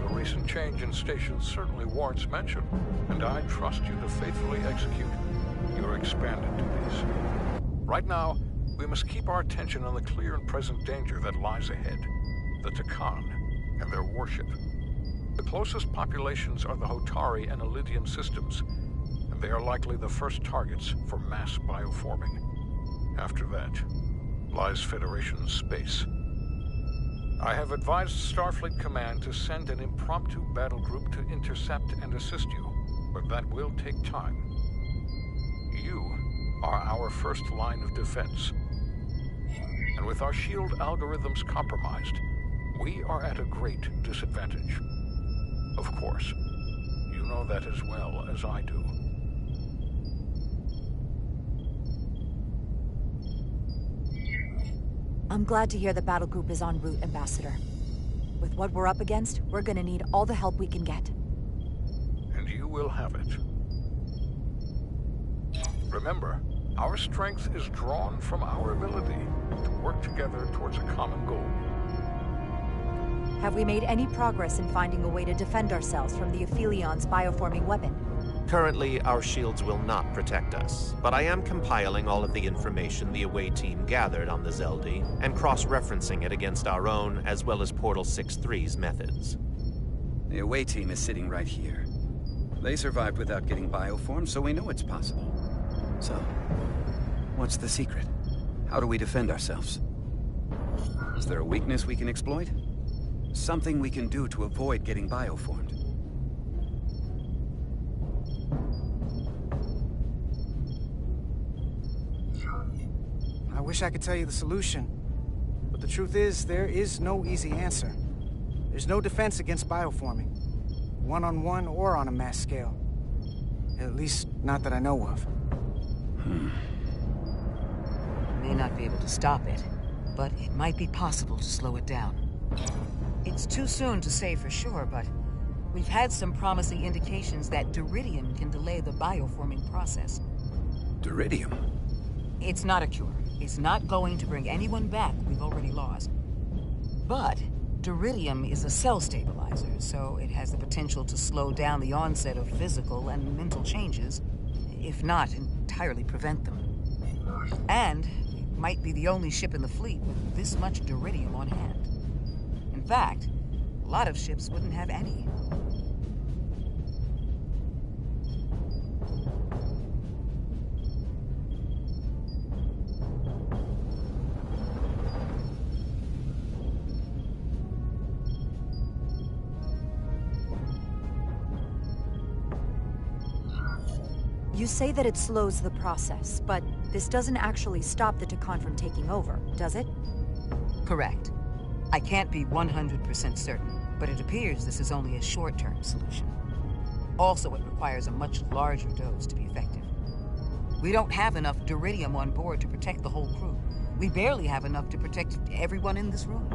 your recent change in station certainly warrants mention, and I trust you to faithfully execute your expanded duties. Right now, we must keep our attention on the clear and present danger that lies ahead, the Takan and their warship. The closest populations are the Hotari and Elydian systems, and they are likely the first targets for mass bioforming. After that, lies Federation space. I have advised Starfleet Command to send an impromptu battle group to intercept and assist you, but that will take time. You are our first line of defense. And with our shield algorithms compromised, we are at a great disadvantage. Of course, you know that as well as I do. I'm glad to hear the battle group is en route, Ambassador. With what we're up against, we're gonna need all the help we can get. And you will have it. Remember, our strength is drawn from our ability to work together towards a common goal. Have we made any progress in finding a way to defend ourselves from the Aphelion's bioforming weapon? Currently, our shields will not protect us, but I am compiling all of the information the away team gathered on the Zeldi and cross-referencing it against our own as well as Portal 6-3's methods. The away team is sitting right here. They survived without getting bioformed, so we know it's possible. So, what's the secret? How do we defend ourselves? Is there a weakness we can exploit? Something we can do to avoid getting bioformed? I wish I could tell you the solution, but the truth is, there is no easy answer. There's no defense against bioforming, one-on-one or on a mass scale. At least, not that I know of. May not be able to stop it, but it might be possible to slow it down. It's too soon to say for sure, but we've had some promising indications that Duridium can delay the bioforming process. Duridium? It's not a cure. It's not going to bring anyone back we've already lost. But Duridium is a cell stabilizer, so it has the potential to slow down the onset of physical and mental changes, if not entirely prevent them. And it might be the only ship in the fleet with this much Duridium on hand. In fact, a lot of ships wouldn't have any. You say that it slows the process, but this doesn't actually stop the Takan from taking over, does it? Correct. I can't be 100% certain, but it appears this is only a short-term solution. Also, it requires a much larger dose to be effective. We don't have enough Duridium on board to protect the whole crew. We barely have enough to protect everyone in this room.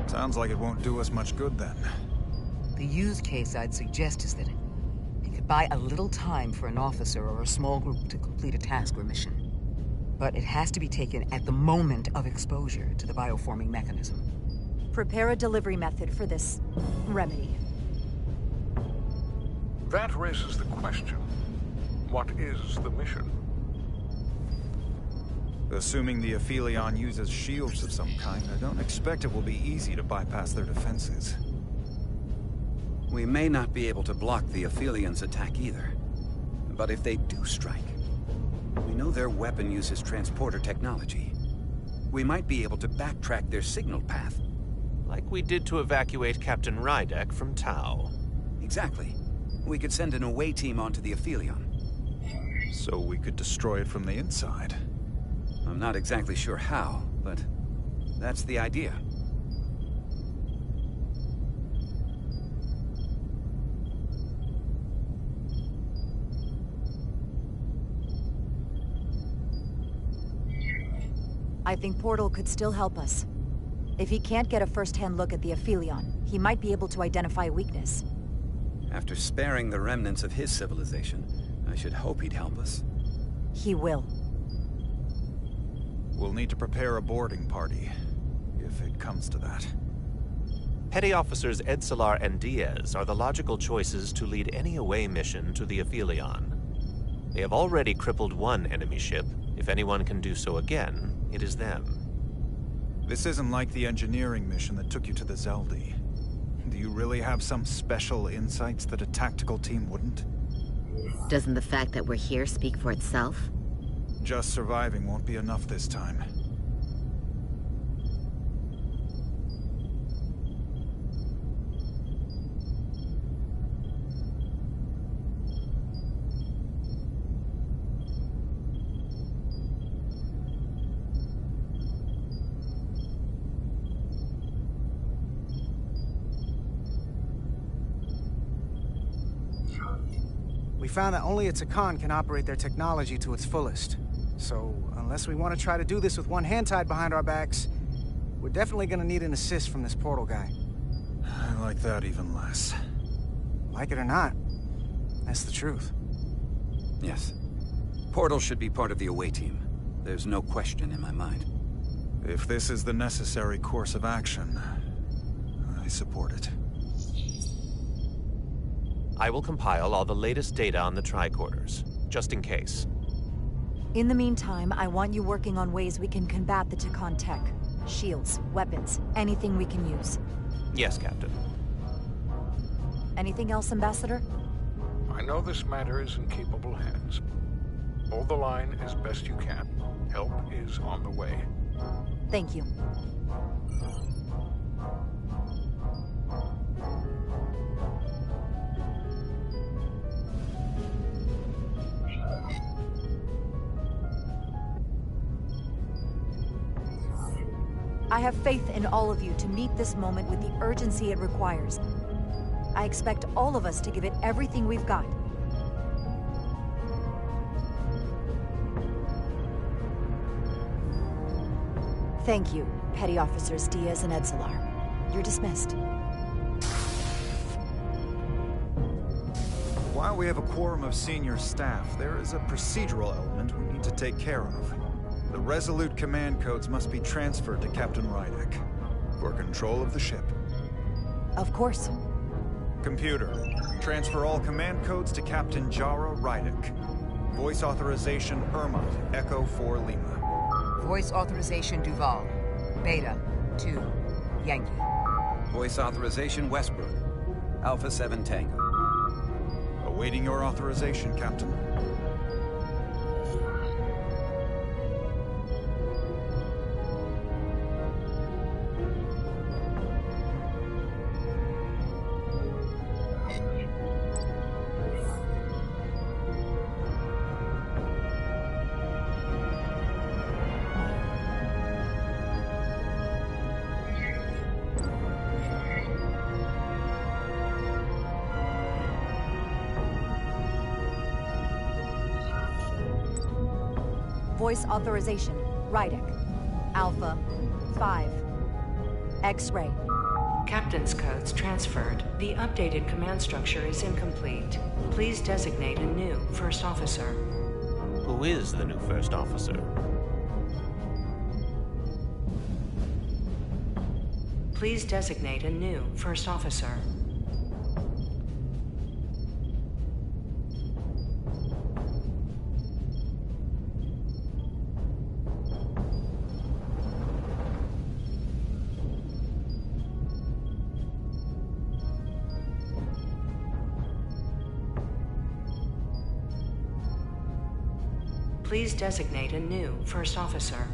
Sounds like it won't do us much good then. The use case I'd suggest is that it could buy a little time for an officer or a small group to complete a task or mission. But it has to be taken at the moment of exposure to the bioforming mechanism. Prepare a delivery method for this remedy. That raises the question, what is the mission? Assuming the Aphelion uses shields of some kind, I don't expect it will be easy to bypass their defenses. We may not be able to block the Aphelion's attack either. But if they do strike, we know their weapon uses transporter technology. We might be able to backtrack their signal path. Like we did to evacuate Captain Rydick from Tau. Exactly. We could send an away team onto the Aphelion. So we could destroy it from the inside. I'm not exactly sure how, but that's the idea. I think Portal could still help us. If he can't get a first-hand look at the Aphelion, he might be able to identify a weakness. After sparing the remnants of his civilization, I should hope he'd help us. He will. We'll need to prepare a boarding party, if it comes to that. Petty Officers Edsalar and Diaz are the logical choices to lead any away mission to the Aphelion. They have already crippled one enemy ship. If anyone can do so again, it is them. This isn't like the engineering mission that took you to the Zeldi. Do you really have some special insights that a tactical team wouldn't? Doesn't the fact that we're here speak for itself? Just surviving won't be enough this time. We found that only a Takan can operate their technology to its fullest. So, unless we want to try to do this with one hand tied behind our backs, we're definitely gonna need an assist from this portal guy. I like that even less. Like it or not, that's the truth. Yes. Portal should be part of the away team. There's no question in my mind. If this is the necessary course of action, I support it. I will compile all the latest data on the tricorders, just in case. In the meantime, I want you working on ways we can combat the Takan tech. Shields, weapons, anything we can use. Yes, Captain. Anything else, Ambassador? I know this matter is in capable hands. Hold the line as best you can. Help is on the way. Thank you. I have faith in all of you to meet this moment with the urgency it requires. I expect all of us to give it everything we've got. Thank you, Petty Officers Diaz and Edsalar. You're dismissed. While we have a quorum of senior staff, there is a procedural element we need to take care of. The Resolute command codes must be transferred to Captain Rydek for control of the ship. Of course. Computer, transfer all command codes to Captain Jara Rydek. Voice authorization Ermont, Echo 4 Lima. Voice authorization Duval. Beta 2 Yankee. Voice authorization Westbrook, Alpha 7 Tango. Awaiting your authorization, Captain. Voice authorization, Rydek. Alpha 5. X-ray. Captain's codes transferred. The updated command structure is incomplete. Please designate a new first officer. Who is the new first officer? Please designate a new first officer. Please designate a new first officer.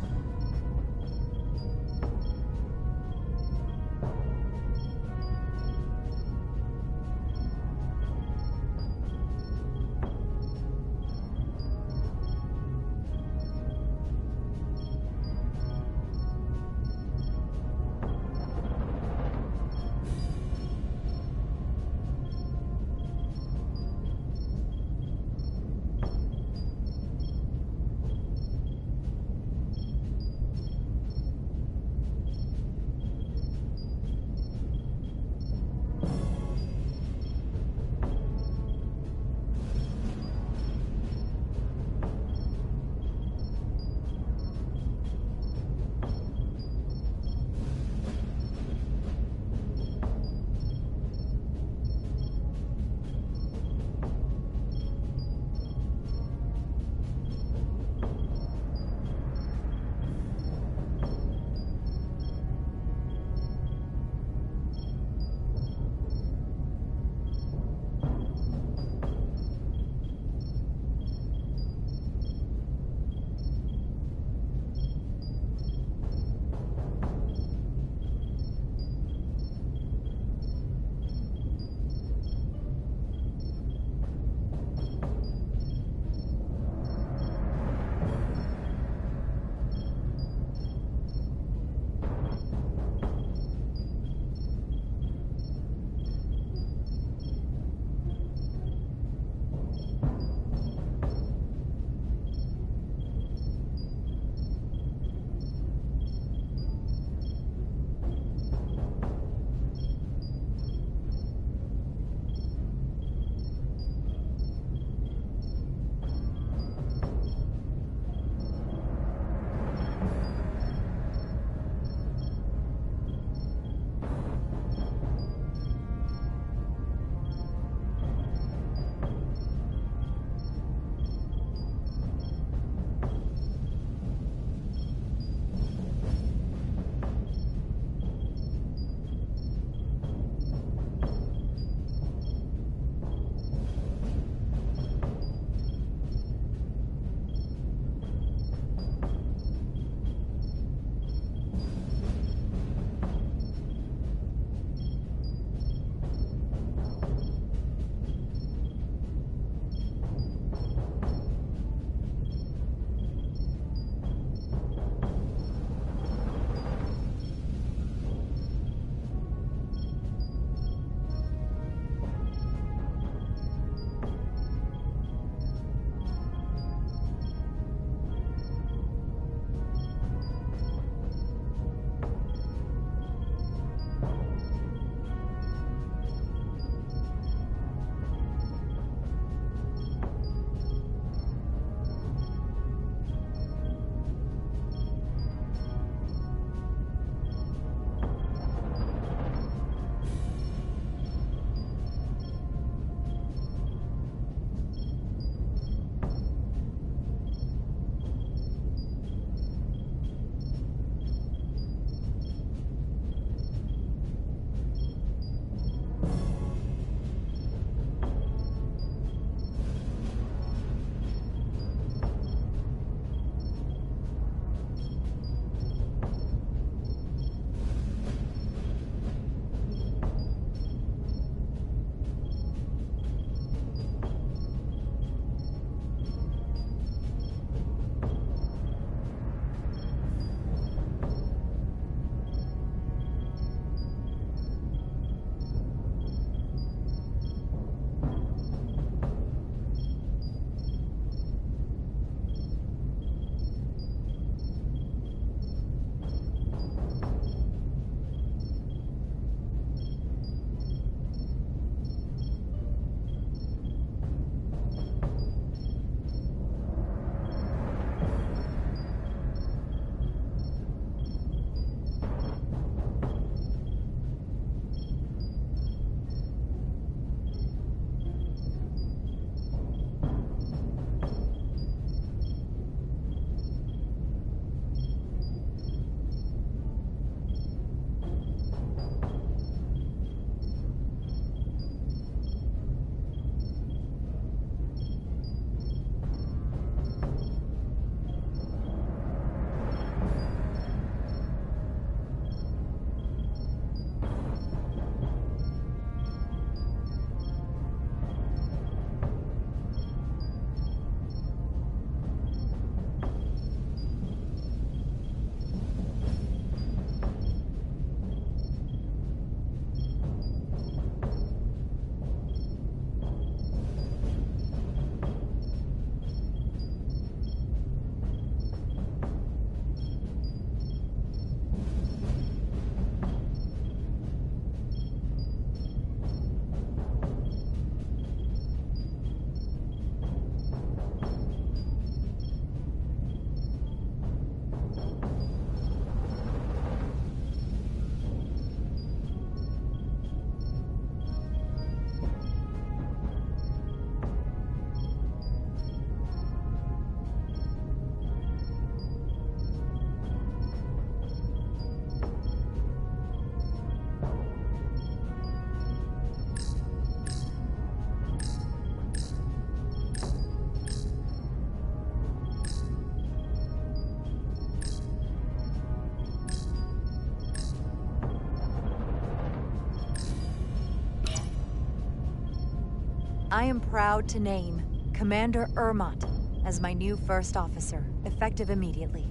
I am proud to name Commander Ermont as my new first officer, effective immediately.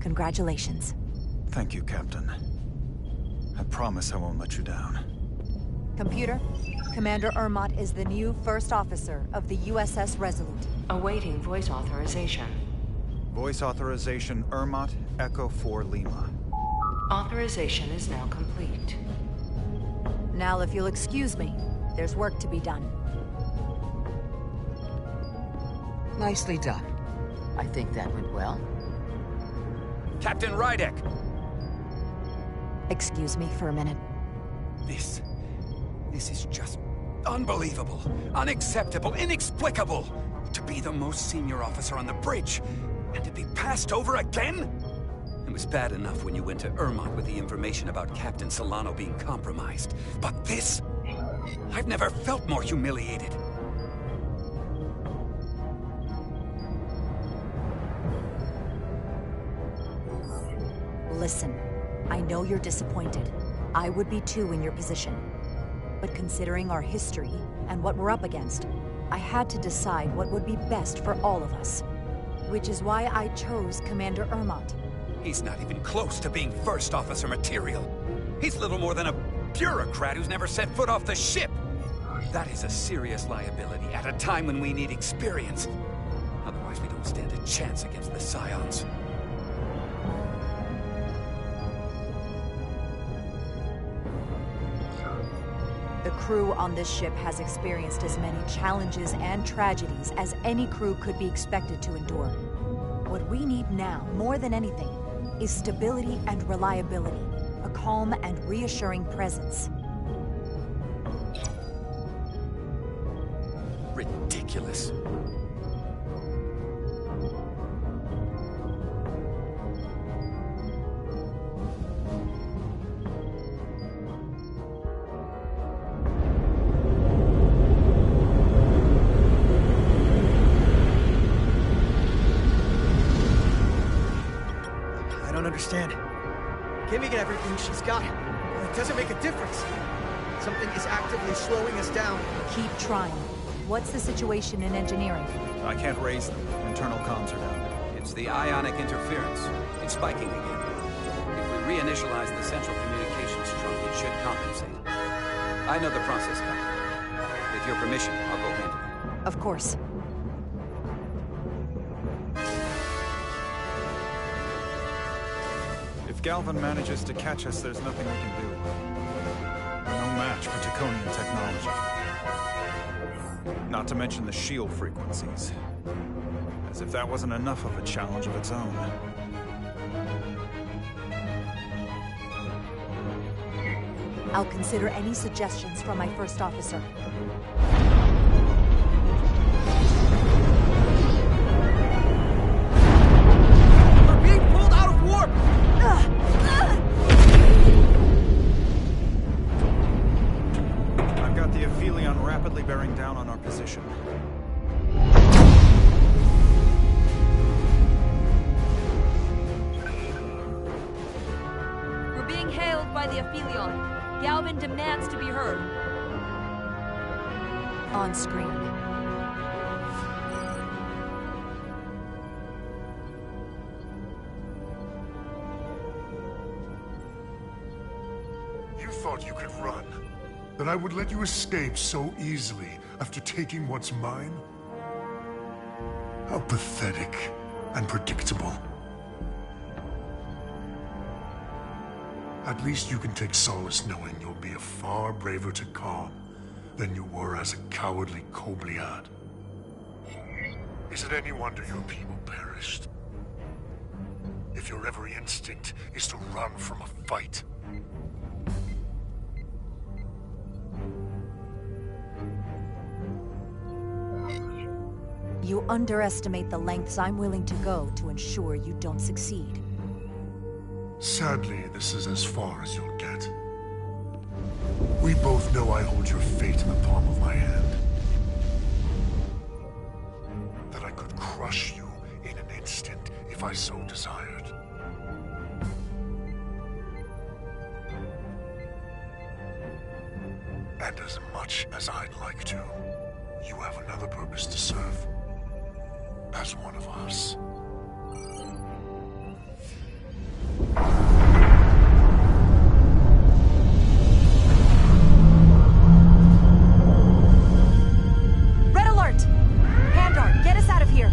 Congratulations. Thank you, Captain. I promise I won't let you down. Computer, Commander Ermont is the new first officer of the USS Resolute. Awaiting voice authorization. Voice authorization Ermont, Echo 4 Lima. Authorization is now complete. Now, if you'll excuse me, there's work to be done. Nicely done. I think that went well. Captain Rydek! Excuse me for a minute. This is just unbelievable, unacceptable, inexplicable. To be the most senior officer on the bridge, and to be passed over again? It was bad enough when you went to Ermont with the information about Captain Solano being compromised. But this? I've never felt more humiliated. Listen, I know you're disappointed. I would be too in your position. But considering our history and what we're up against, I had to decide what would be best for all of us. Which is why I chose Commander Ermont. He's not even close to being first officer material. He's little more than a bureaucrat who's never set foot off the ship. That is a serious liability at a time when we need experience. Otherwise, we don't stand a chance against the Scions. The crew on this ship has experienced as many challenges and tragedies as any crew could be expected to endure. What we need now, more than anything, is stability and reliability, a calm and reassuring presence. Ridiculous. Understand. Kimmy get everything she's got. It doesn't make a difference. Something is actively slowing us down. Keep trying. What's the situation in engineering? I can't raise them. Internal comms are down. It's the ionic interference. It's spiking again. If we reinitialize the central communications trunk, it should compensate. I know the process, Captain. With your permission, I'll go handle it. Of course. If Galvin manages to catch us, there's nothing we can do. We're no match for Taconian technology. Not to mention the shield frequencies. As if that wasn't enough of a challenge of its own. I'll consider any suggestions from my first officer. We're being pulled out of warp! I've got the Aphelion rapidly bearing down on our position. We're being hailed by the Aphelion. Galvin demands to be heard. On screen. You thought you could run? That I would let you escape so easily after taking what's mine? How pathetic and predictable. At least you can take solace knowing you'll be a far braver Takan than you were as a cowardly Kobliad. Is it any wonder your people perished? If your every instinct is to run from a fight. You underestimate the lengths I'm willing to go to ensure you don't succeed. Sadly, this is as far as you'll get. We both know I hold your fate in the palm of my hand. That I could crush you in an instant if I so desired. And as much as I'd like to, You have another purpose to serve. As one of us. Red alert! Pandar, get us out of here!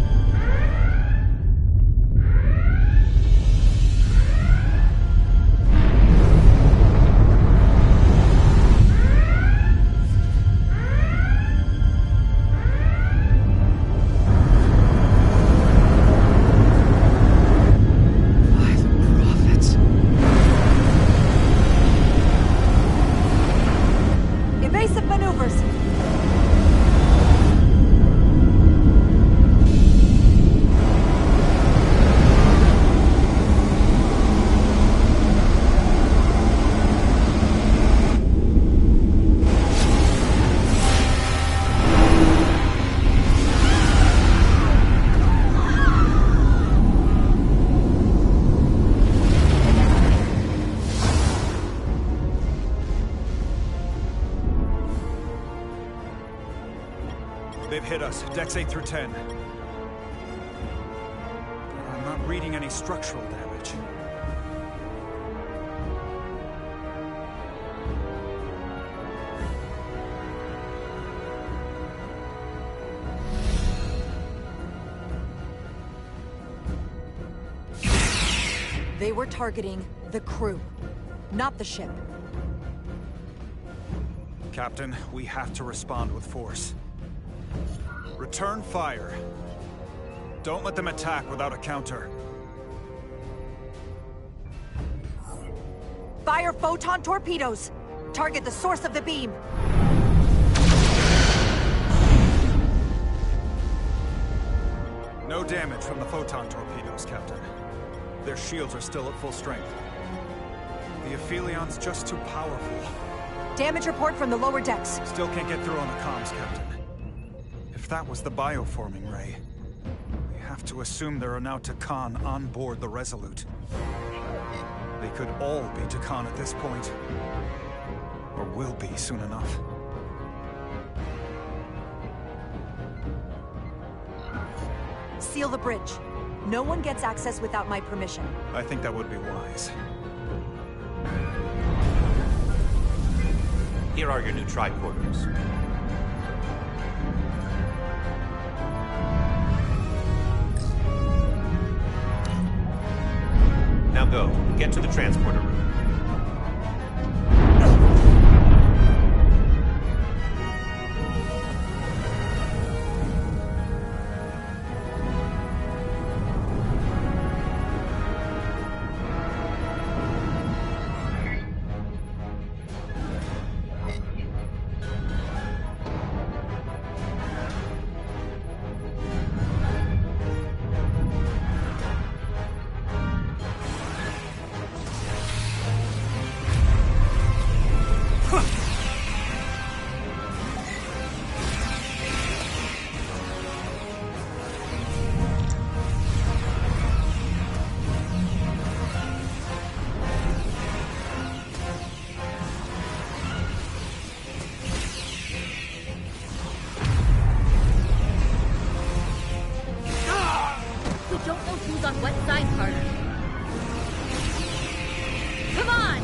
Evasive maneuvers! They've hit us. Decks 8 through 10. I'm not reading any structural damage. They were targeting the crew, not the ship. Captain, we have to respond with force. Return fire. Don't let them attack without a counter. Fire photon torpedoes! Target the source of the beam! No damage from the photon torpedoes, Captain. Their shields are still at full strength. The Aphilion's just too powerful. Damage report from the lower decks. Still can't get through on the comms, Captain. If that was the bioforming ray, we have to assume there are now Takan on board the Resolute. They could all be Takan at this point. Or will be soon enough. Seal the bridge. No one gets access without my permission. I think that would be wise. Here are your new tricorders. Now go. Get to the transporter room. On what side, Carter? Come on!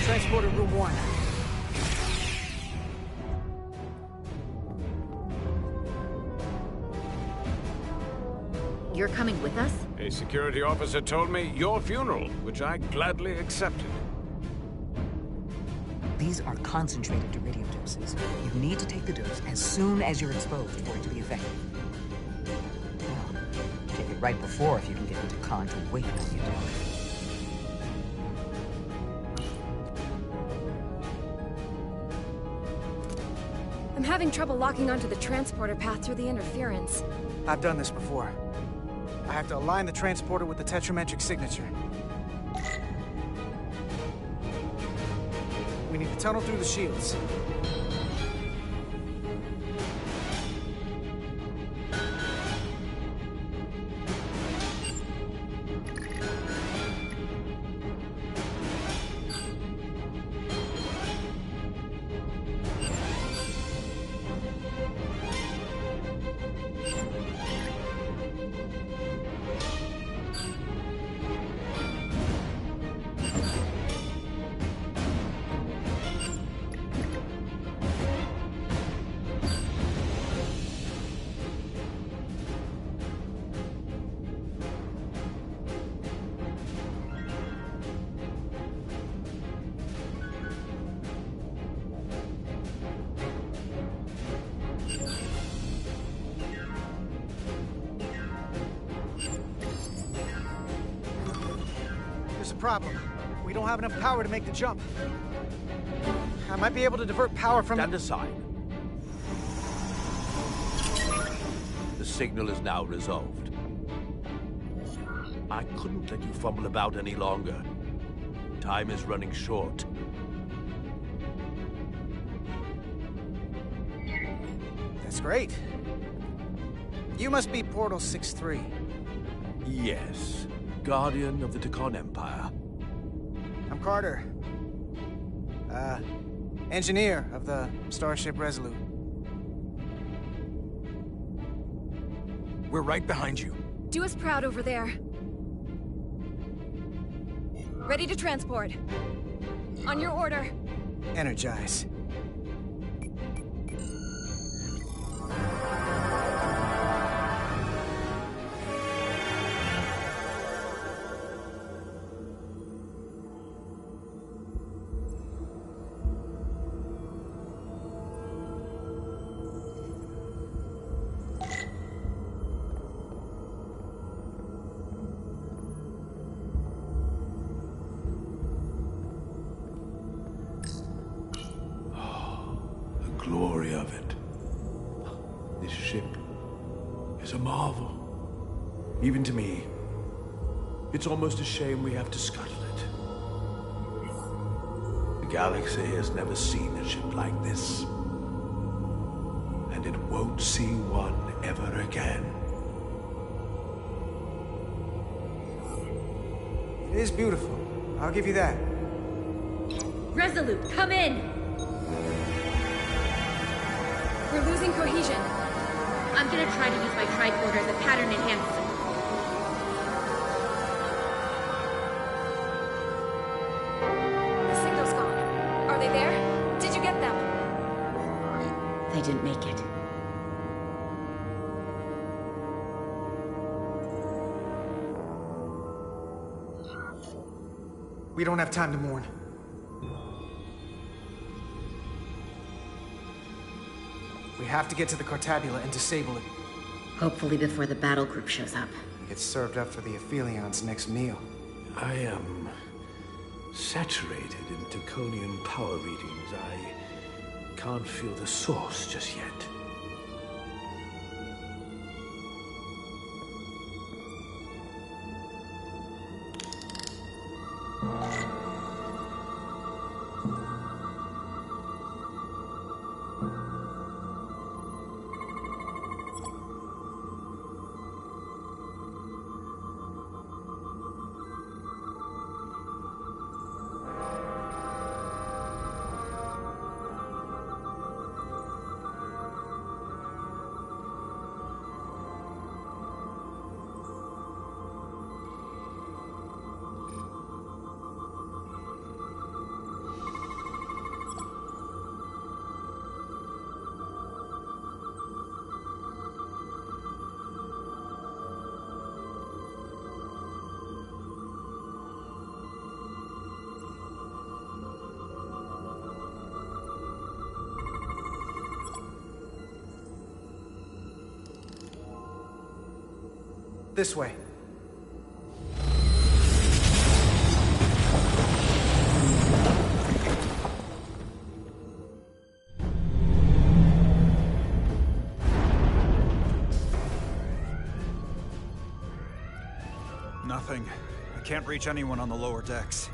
Transporter room 1. You're coming with us? A security officer told me your funeral, which I gladly accepted. These are concentrated iridium doses. You need to take the dose as soon as you're exposed for it to be effective. Well, take it right before if you can get into Khan to wait while you do. I'm having trouble locking onto the transporter path through the interference. I've done this before. I have to align the transporter with the tetrametric signature. We need to tunnel through the shields. Problem. We don't have enough power to make the jump. I might be able to divert power from... Stand aside. The signal is now resolved. I couldn't let you fumble about any longer. Time is running short. That's great. You must be Portal 6-3. Yes. Guardian of the Takon Empire. I'm Carter. Engineer of the Starship Resolute. We're right behind you. Do us proud over there. Ready to transport. On your order. Energize. Glory of it. This ship is a marvel. Even to me, it's almost a shame we have to scuttle it. The galaxy has never seen a ship like this. And it won't see one ever again. It is beautiful. I'll give you that. Resolute, come in! We're losing cohesion. I'm gonna try to use my tricorder as a pattern enhancer. The signal's gone. Are they there? Did you get them? They didn't make it. We don't have time to mourn. We have to get to the Cartabula and disable it. Hopefully before the battle group shows up. Get served up for the Aphelions' next meal. I am saturated in Takonian power readings. I can't feel the source just yet. This way. nothing. I can't reach anyone on the lower decks.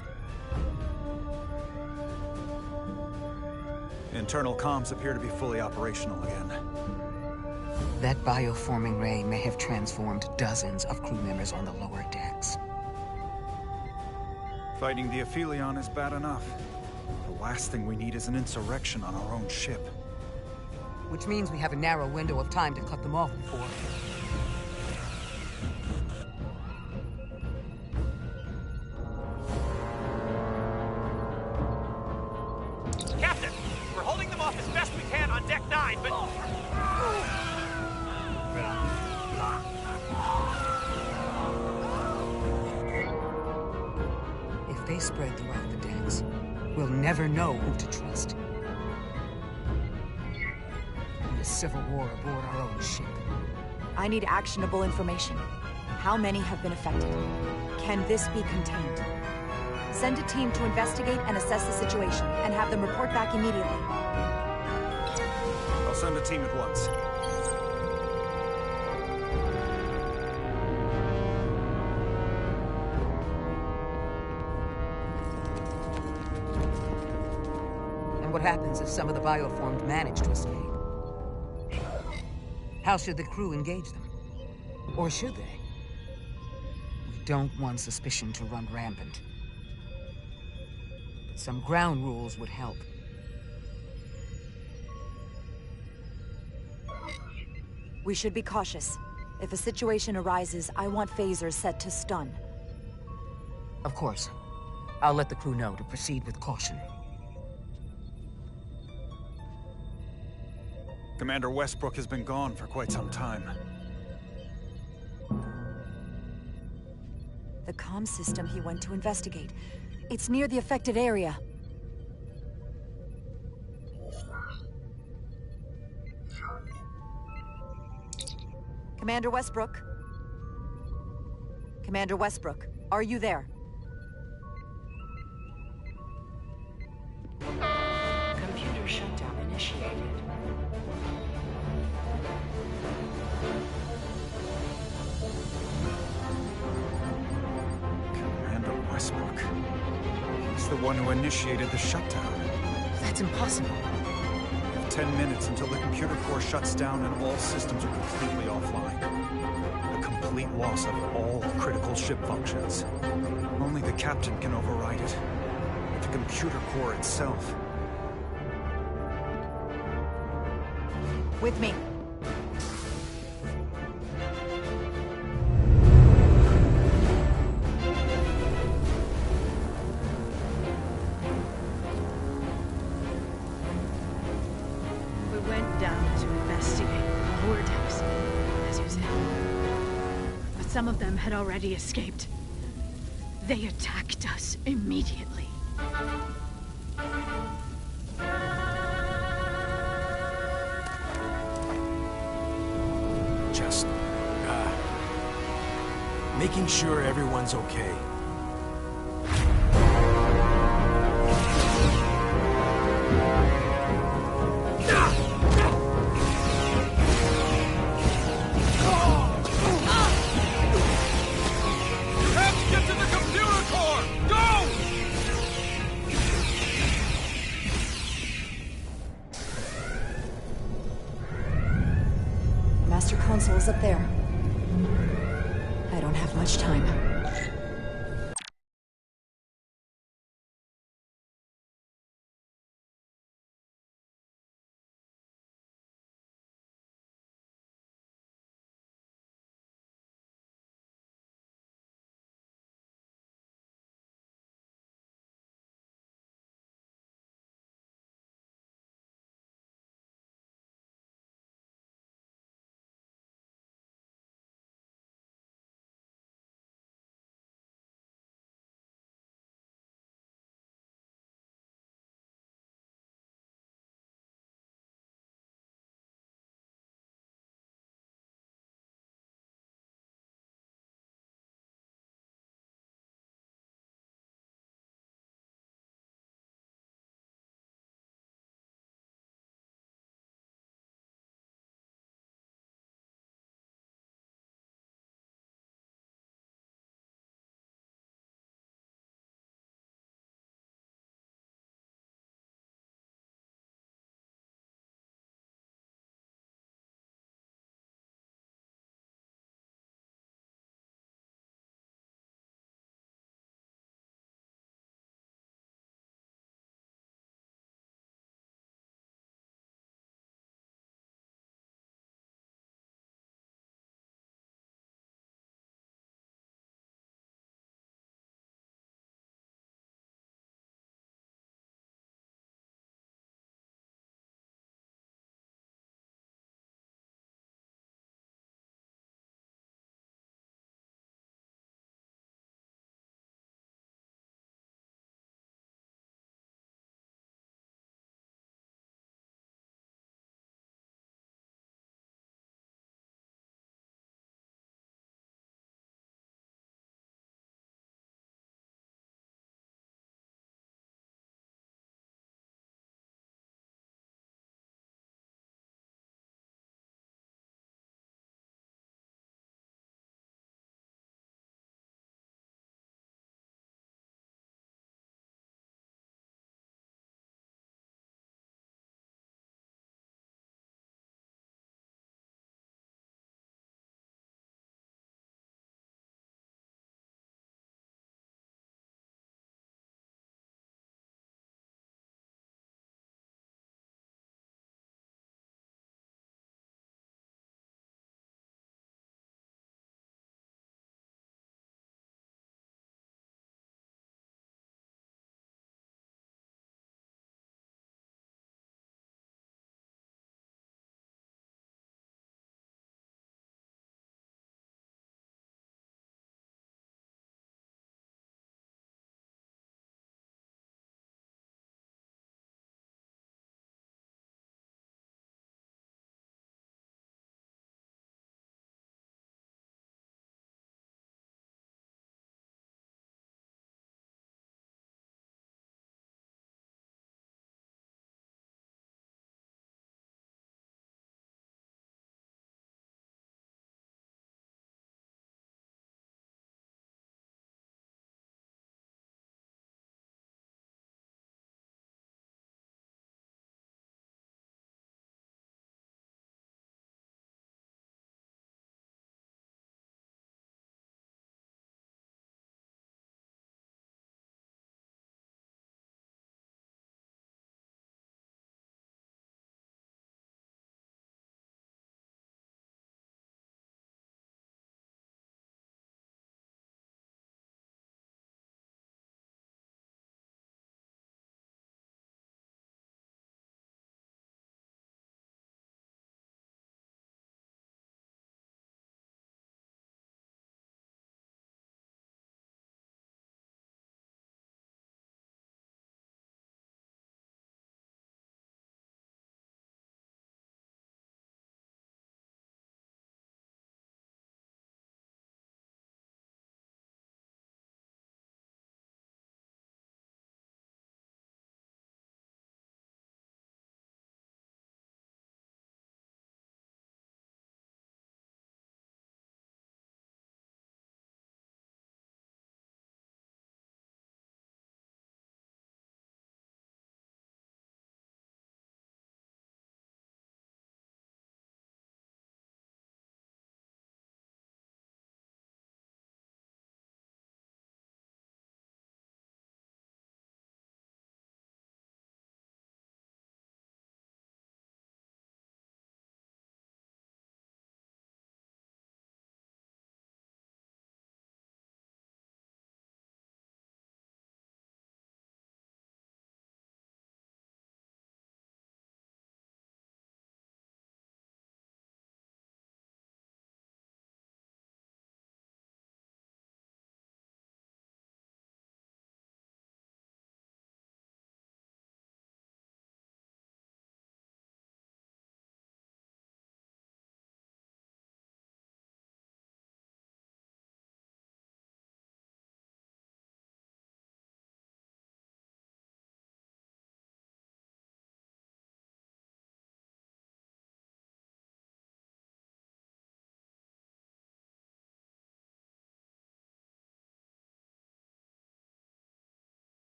Internal comms appear to be fully operational again. That bioforming ray may have transformed dozens of crew members on the lower decks. Fighting the Aphelion is bad enough. The last thing we need is an insurrection on our own ship. Which means we have a narrow window of time to cut them off before... Captain! We're holding them off as best we can on Deck 9, but... If they spread throughout the decks, we'll never know who to trust. In a civil war aboard our own ship. I need actionable information. How many have been affected? Can this be contained? Send a team to investigate and assess the situation, and have them report back immediately. I'll send a team at once. And what happens if some of the bioformed manage to escape? How should the crew engage them? Or should they? We don't want suspicion to run rampant. But some ground rules would help. We should be cautious. If a situation arises, I want phasers set to stun. Of course. I'll let the crew know to proceed with caution. Commander Westbrook has been gone for quite some time. The comm system he went to investigate. It's near the affected area. Commander Westbrook? Commander Westbrook, are you there? Computer shutdown initiated. Commander Westbrook. He's the one who initiated the shutdown. That's impossible. We have 10 minutes until the computer core shuts down and all systems are completely offline. A complete loss of all critical ship functions. Only the captain can override it. The computer core itself. With me. We went down to investigate the lower decks, as you said. But some of them had already escaped. They attacked us immediately. Just, making sure everyone's okay.